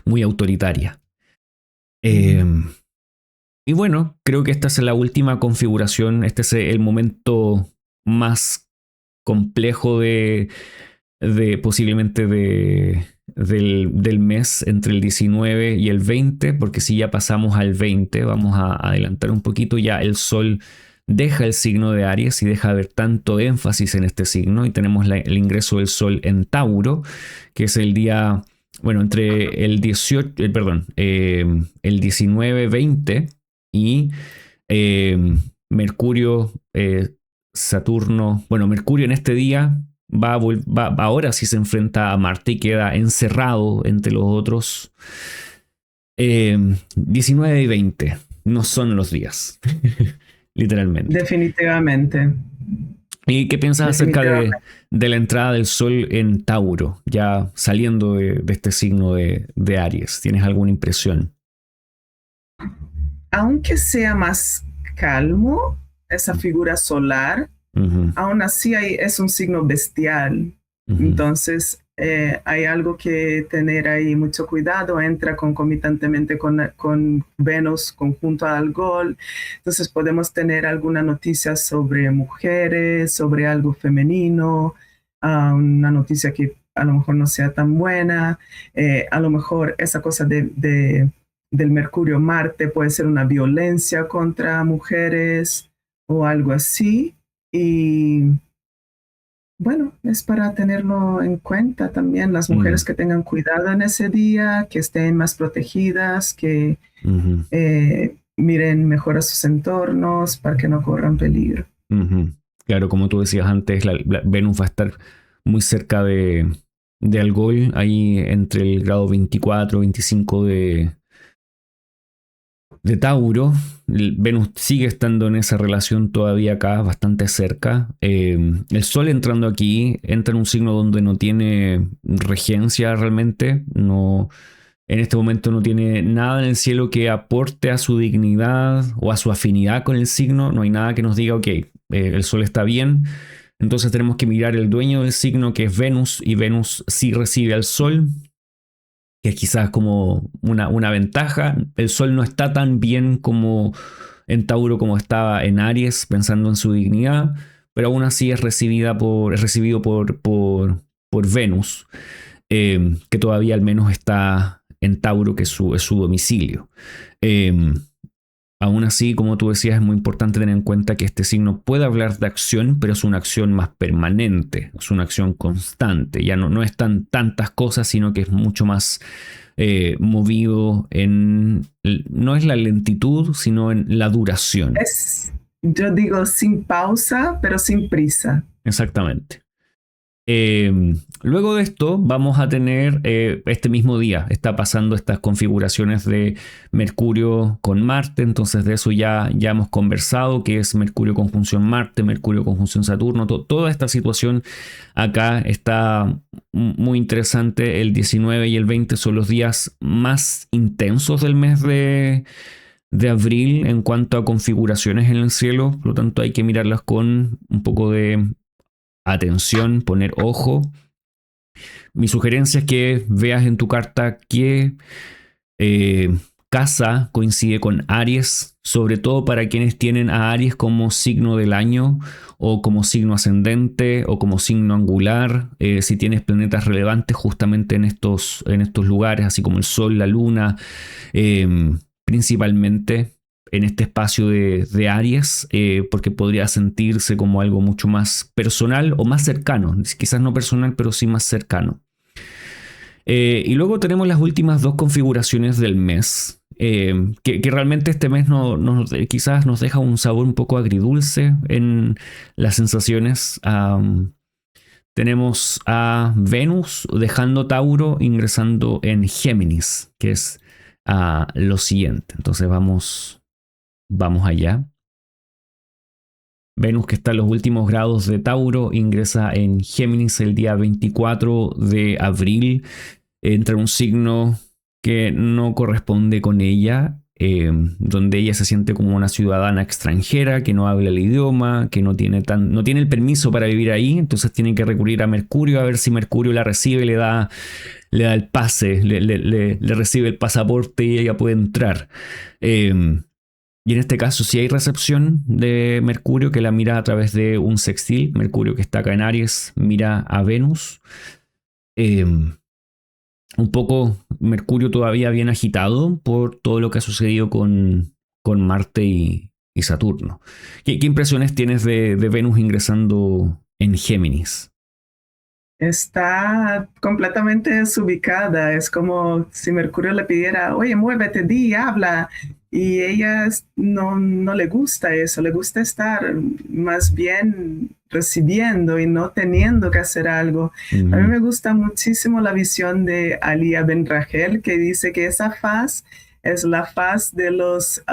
muy autoritaria. Y bueno, creo que esta es la última configuración. Este es el momento más complejo posiblemente del mes entre el 19 y el 20, porque si ya pasamos al 20, vamos a adelantar un poquito, ya el Sol deja el signo de Aries y deja de haber tanto énfasis en este signo, y tenemos el ingreso del Sol en Tauro, que es el día, bueno, entre el 18, el 19-20 y Mercurio, Saturno, bueno, Mercurio en este día ahora sí se enfrenta a Marte y queda encerrado entre los otros. 19 y 20 no son los días, literalmente. Definitivamente. ¿Y qué piensas acerca de la entrada del Sol en Tauro, ya saliendo de este signo de Aries? ¿Tienes alguna impresión? Aunque sea más calmo, esa figura solar, aún así es un signo bestial. Entonces hay algo que tener ahí mucho cuidado. Entra concomitantemente con Venus conjunto al Algol. Entonces podemos tener alguna noticia sobre mujeres, sobre algo femenino, una noticia que a lo mejor no sea tan buena. A lo mejor esa cosa del Mercurio-Marte puede ser una violencia contra mujeres o algo así. Y bueno, es para tenerlo en cuenta también. Las mujeres que tengan cuidado en ese día, que estén más protegidas, que miren mejor a sus entornos para que no corran peligro. Claro, como tú decías antes, la Venus va a estar muy cerca de Algol, ahí entre el grado 24, 25 de Tauro. Venus sigue estando en esa relación todavía acá, bastante cerca. El Sol entrando aquí, entra en un signo donde no tiene regencia realmente. No, en este momento no tiene nada en el cielo que aporte a su dignidad o a su afinidad con el signo. No hay nada que nos diga, ok, el Sol está bien. Entonces tenemos que mirar el dueño del signo, que es Venus, y Venus sí recibe al Sol, que es quizás como una ventaja. El Sol no está tan bien como en Tauro como estaba en Aries, pensando en su dignidad, pero aún así es recibido por Venus, que todavía al menos está en Tauro, que es su domicilio. Aún así, como tú decías, es muy importante tener en cuenta que este signo puede hablar de acción, pero es una acción más permanente, es una acción constante. Ya no es tantas cosas, sino que es mucho más movido no es la lentitud, sino en la duración. Yo digo sin pausa, pero sin prisa. Exactamente. Luego de esto vamos a tener este mismo día, está pasando estas configuraciones de Mercurio con Marte. Entonces de eso ya hemos conversado, que es Mercurio conjunción Marte, Mercurio conjunción Saturno. Toda esta situación acá está muy interesante. El 19 y el 20 son los días más intensos del mes de abril en cuanto a configuraciones en el cielo. Por lo tanto hay que mirarlas con un poco de atención, poner ojo. Mi sugerencia es que veas en tu carta qué casa coincide con Aries, sobre todo para quienes tienen a Aries como signo del año, o como signo ascendente, o como signo angular. Si tienes planetas relevantes justamente en estos lugares, así como el Sol, la Luna, principalmente en este espacio de Aries, porque podría sentirse como algo mucho más personal o más cercano, quizás no personal, pero sí más cercano. Y luego tenemos las últimas dos configuraciones del mes, que realmente este mes quizás nos deja un sabor un poco agridulce en las sensaciones. Tenemos a Venus dejando Tauro, ingresando en Géminis, que es lo siguiente. Entonces vamos allá. Venus, que está en los últimos grados de Tauro, ingresa en Géminis el día 24 de abril. Entra en un signo que no corresponde con ella. donde ella se siente como una ciudadana extranjera que no habla el idioma, que no tiene el permiso para vivir ahí, entonces tiene que recurrir a Mercurio a ver si Mercurio la recibe y le da el pase, le recibe el pasaporte y ella puede entrar. Y en este caso sí hay recepción de Mercurio, que la mira a través de un sextil. Mercurio, que está acá en Aries, mira a Venus. Un poco Mercurio todavía bien agitado por todo lo que ha sucedido con Marte y Saturno. ¿Qué impresiones tienes de Venus ingresando en Géminis? Está completamente desubicada. Es como si Mercurio le pidiera, oye, muévete, di, habla. Y ella no le gusta eso, le gusta estar más bien recibiendo y no teniendo que hacer algo. A mí me gusta muchísimo la visión de Alia Ben Rachel, que dice que esa faz es la faz de los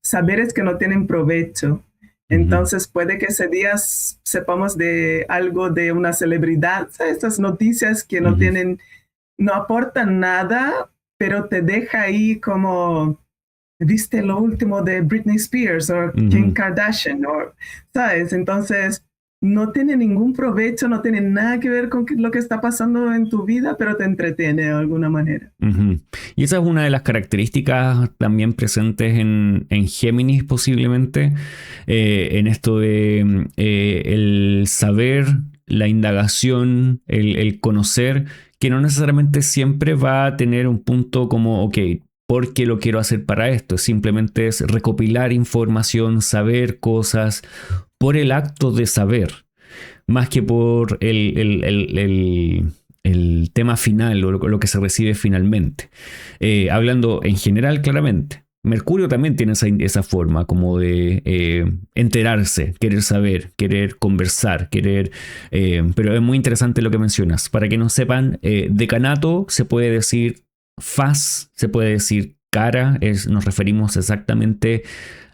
saberes que no tienen provecho. Entonces puede que ese día sepamos de algo de una celebridad, ¿sabes? Estas noticias que no aportan nada, pero te deja ahí como, viste lo último de Britney Spears o Kim Kardashian, ¿sabes? Entonces no tiene ningún provecho, no tiene nada que ver con lo que está pasando en tu vida, pero te entretiene de alguna manera. Y esa es una de las características también presentes en Géminis posiblemente, en esto de el saber, la indagación, el conocer, que no necesariamente siempre va a tener un punto como, ok, ¿por qué lo quiero hacer para esto? Simplemente es recopilar información, saber cosas por el acto de saber, más que por el tema final o lo que se recibe finalmente. Hablando en general, claramente, Mercurio también tiene esa forma como de enterarse, querer saber, querer conversar, pero es muy interesante lo que mencionas. Para que no sepan, decanato se puede decir faz, se puede decir cara, nos referimos exactamente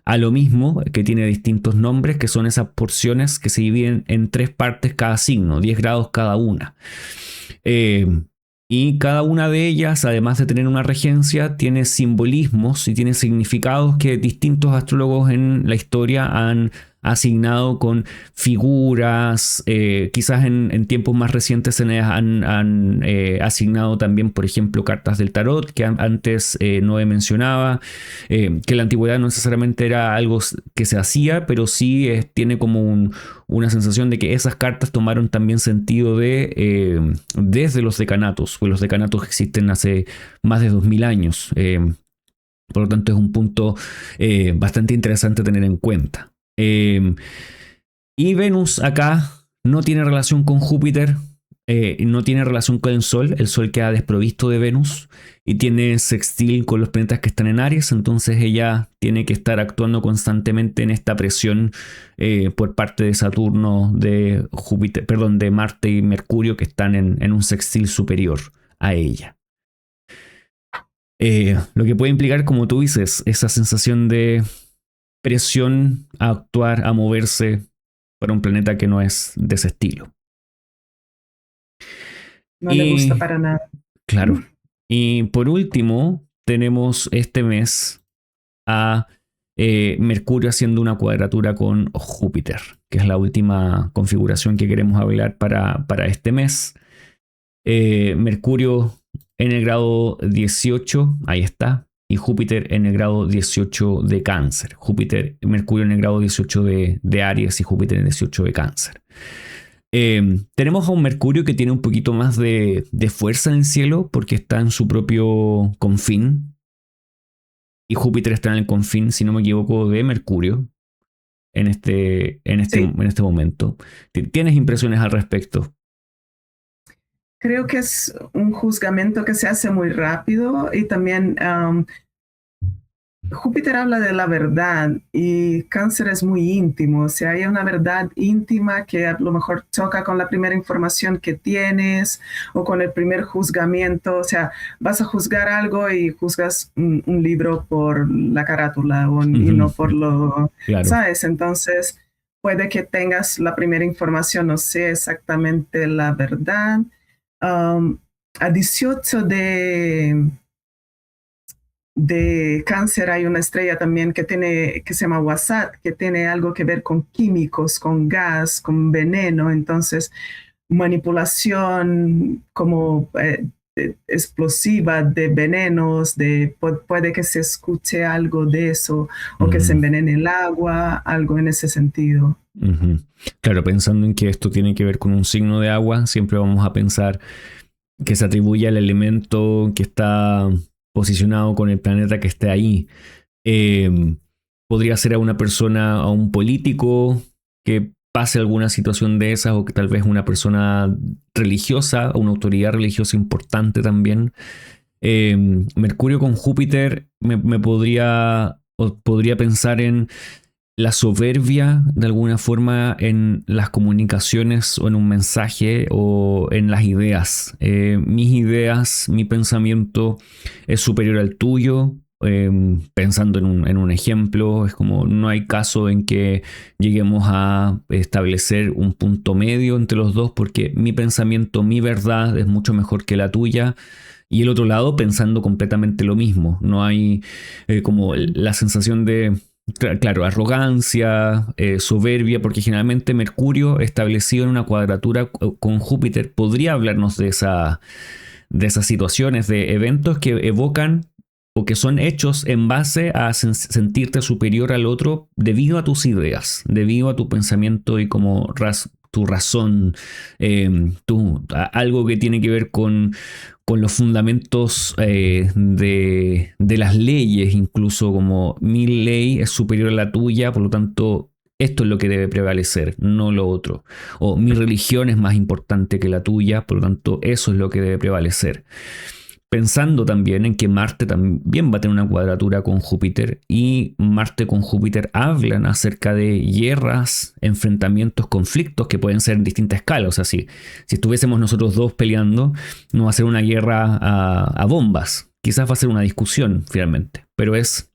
a lo mismo, que tiene distintos nombres, que son esas porciones que se dividen en 3 partes cada signo, 10 grados cada una. Y cada una de ellas, además de tener una regencia, tiene simbolismos y tiene significados que distintos astrólogos en la historia han asignado con figuras. Quizás en tiempos más recientes se han asignado también, por ejemplo, cartas del tarot, que antes no mencionaba, que la antigüedad no necesariamente era algo que se hacía, pero sí tiene como una sensación de que esas cartas tomaron también sentido desde los decanatos, pues los decanatos existen hace más de 2000 años. Por lo tanto, es un punto bastante interesante a tener en cuenta. Y Venus acá no tiene relación con Júpiter, no tiene relación con el Sol queda desprovisto de Venus y tiene sextil con los planetas que están en Aries, entonces ella tiene que estar actuando constantemente en esta presión por parte de Saturno, de Júpiter, perdón, de Marte y Mercurio, que están en un sextil superior a ella. Lo que puede implicar, como tú dices, esa sensación de presión a actuar, a moverse para un planeta que no es de ese estilo. No le gusta para nada. Claro. Y por último, tenemos este mes a Mercurio haciendo una cuadratura con Júpiter, que es la última configuración que queremos hablar para este mes. Mercurio en el grado 18, ahí está, y Júpiter en el grado 18 de Cáncer. Mercurio en el grado 18 de Aries y Júpiter en el 18 de Cáncer. Tenemos a un Mercurio que tiene un poquito más de fuerza en el cielo porque está en su propio confín. Y Júpiter está en el confín, si no me equivoco, de Mercurio en este momento. ¿Tienes impresiones al respecto? Creo que es un juzgamiento que se hace muy rápido y también Júpiter habla de la verdad y Cáncer es muy íntimo. O sea, hay una verdad íntima que a lo mejor choca con la primera información que tienes o con el primer juzgamiento. O sea, vas a juzgar algo y juzgas un libro por la carátula y no por lo... Claro. ¿Sabes? Entonces, puede que tengas la primera información, no sé exactamente la verdad. A 18 de de Cáncer hay una estrella también que se llama Wasat, que tiene algo que ver con químicos, con gas, con veneno. Entonces, manipulación como explosiva de venenos, puede que se escuche algo de eso, o que se envenene el agua, algo en ese sentido. Claro, pensando en que esto tiene que ver con un signo de agua, siempre vamos a pensar que se atribuye al elemento que está posicionado con el planeta que esté ahí. Podría ser a una persona, a un político que pase alguna situación de esas, o que tal vez una persona religiosa, una autoridad religiosa importante también. Mercurio con Júpiter podría pensar en la soberbia de alguna forma en las comunicaciones o en un mensaje o en las ideas. Mis ideas, mi pensamiento es superior al tuyo. Pensando en un ejemplo, es como no hay caso en que lleguemos a establecer un punto medio entre los dos, porque mi pensamiento, mi verdad es mucho mejor que la tuya. Y el otro lado pensando completamente lo mismo. No hay como la sensación de, claro, arrogancia, soberbia, porque generalmente Mercurio establecido en una cuadratura con Júpiter podría hablarnos de esas situaciones, de eventos que evocan o que son hechos en base a sentirte superior al otro debido a tus ideas, debido a tu pensamiento y como tu razón, algo que tiene que ver con los fundamentos de las leyes, incluso como mi ley es superior a la tuya, por lo tanto esto es lo que debe prevalecer, no lo otro. O mi religión es más importante que la tuya, por lo tanto eso es lo que debe prevalecer. Pensando también en que Marte también va a tener una cuadratura con Júpiter, y Marte con Júpiter hablan acerca de guerras, enfrentamientos, conflictos que pueden ser en distintas escalas. O sea, si estuviésemos nosotros dos peleando, no va a ser una guerra a bombas, quizás va a ser una discusión finalmente, pero es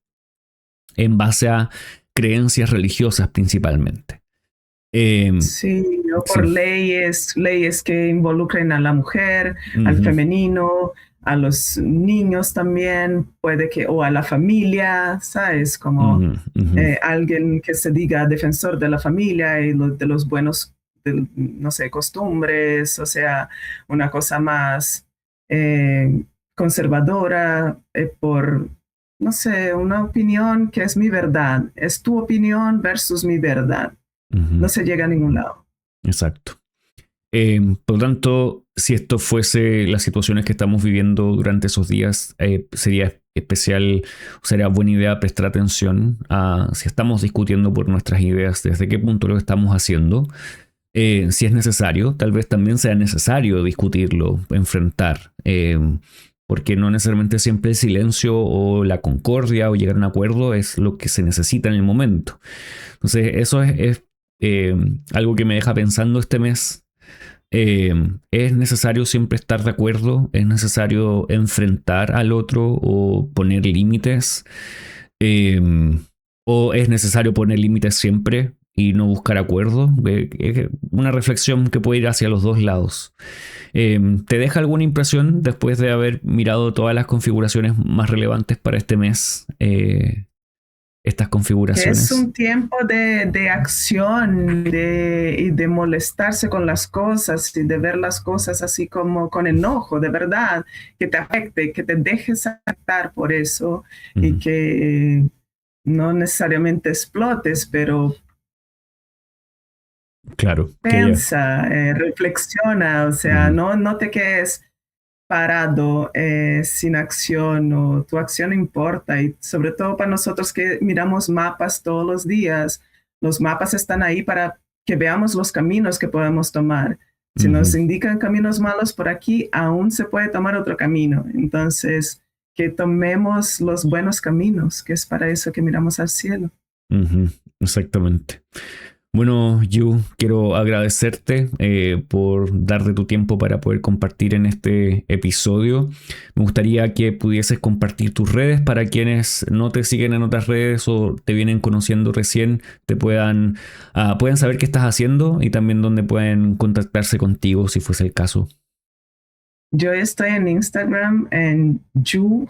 en base a creencias religiosas principalmente. Sí, o por leyes que involucren a la mujer, al femenino, a los niños también, puede que, o a la familia, ¿sabes? Como alguien que se diga defensor de la familia y de los buenos, no sé, costumbres, o sea, una cosa más conservadora por, no sé, una opinión que es mi verdad, es tu opinión versus mi verdad. No se llega a ningún lado. Exacto. Por lo tanto, si esto fuese las situaciones que estamos viviendo durante esos días, sería buena idea prestar atención a si estamos discutiendo por nuestras ideas, desde qué punto lo estamos haciendo. Si es necesario, tal vez también sea necesario discutirlo, enfrentar, porque no necesariamente siempre el silencio o la concordia o llegar a un acuerdo es lo que se necesita en el momento. Entonces, eso es algo que me deja pensando este mes. Es necesario siempre estar de acuerdo, es necesario enfrentar al otro o poner límites, o es necesario poner límites siempre y no buscar acuerdo. Es una reflexión que puede ir hacia los dos lados. ¿Te deja alguna impresión después de haber mirado todas las configuraciones más relevantes para este mes? Estas configuraciones. Es un tiempo de acción y de molestarse con las cosas y de ver las cosas así como con enojo, de verdad, que te afecte, que te dejes afectar por eso y que no necesariamente explotes, pero claro, piensa, reflexiona, o sea, no te quedes parado sin acción, o tu acción importa, y sobre todo para nosotros que miramos mapas todos los días, los mapas están ahí para que veamos los caminos que podemos tomar. Si nos indican caminos malos por aquí, aún se puede tomar otro camino. Entonces, que tomemos los buenos caminos, que es para eso que miramos al cielo. Exactamente. Bueno, Yu, quiero agradecerte por darte tu tiempo para poder compartir en este episodio. Me gustaría que pudieses compartir tus redes para quienes no te siguen en otras redes o te vienen conociendo recién, puedan saber qué estás haciendo y también dónde pueden contactarse contigo si fuese el caso. Yo estoy en Instagram en Ju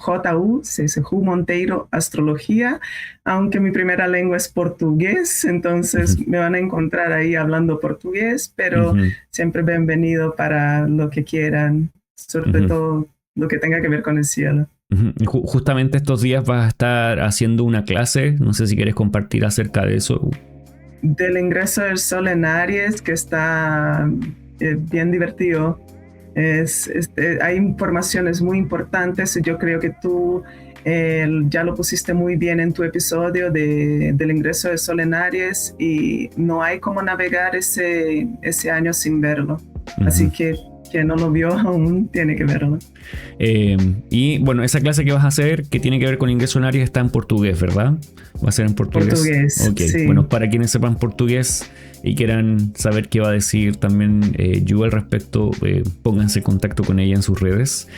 Monteiro Astrología, aunque mi primera lengua es portugués, entonces me van a encontrar ahí hablando portugués, pero siempre bienvenido para lo que quieran, sobre todo lo que tenga que ver con el cielo. Justamente estos días vas a estar haciendo una clase, no sé si quieres compartir acerca de eso. Del ingreso del sol en Aries, que está bien divertido. Hay informaciones muy importantes. Yo creo que tú ya lo pusiste muy bien en tu episodio del ingreso del sol en Aries, y no hay cómo navegar ese año sin verlo. Así que quien no lo vio aún tiene que verlo. Y bueno, esa clase que vas a hacer, que tiene que ver con ingreso en Aries, está en portugués, ¿verdad? Va a ser en portugués. Portugués, okay. Sí. Bueno, para quienes sepan portugués y quieran saber qué va a decir también Ju al respecto, pónganse en contacto con ella en sus redes.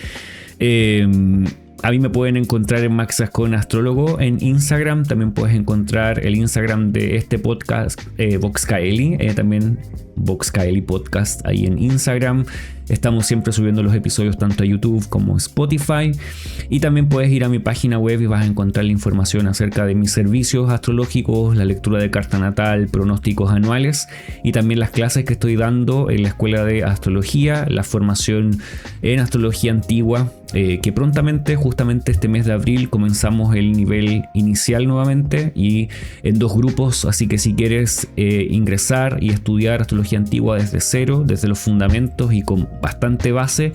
A mí me pueden encontrar en Max Gascón Astrólogo en Instagram. También puedes encontrar el Instagram de este podcast, VoxKaeli, también VoxKaeli Podcast ahí en Instagram. Estamos siempre subiendo los episodios tanto a YouTube como a Spotify. Y también puedes ir a mi página web y vas a encontrar la información acerca de mis servicios astrológicos, la lectura de carta natal, pronósticos anuales y también las clases que estoy dando en la Escuela de Astrología, la formación en Astrología Antigua, que prontamente, justamente este mes de abril, comenzamos el nivel inicial nuevamente y en 2 grupos. Así que si quieres ingresar y estudiar Astrología Antigua desde cero, desde los fundamentos y con bastante base,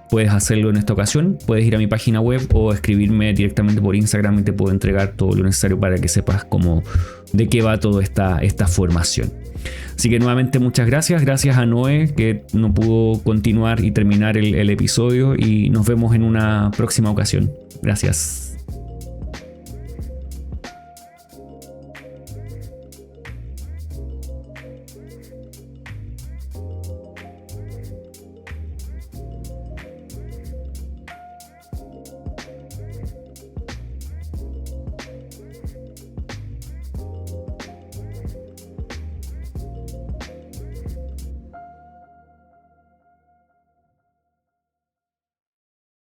puedes hacerlo en esta ocasión. Puedes ir a mi página web o escribirme directamente por Instagram y te puedo entregar todo lo necesario para que sepas de qué va toda esta formación. Así que nuevamente muchas gracias a Noé, que no pudo continuar y terminar el episodio, y nos vemos en una próxima ocasión. Gracias.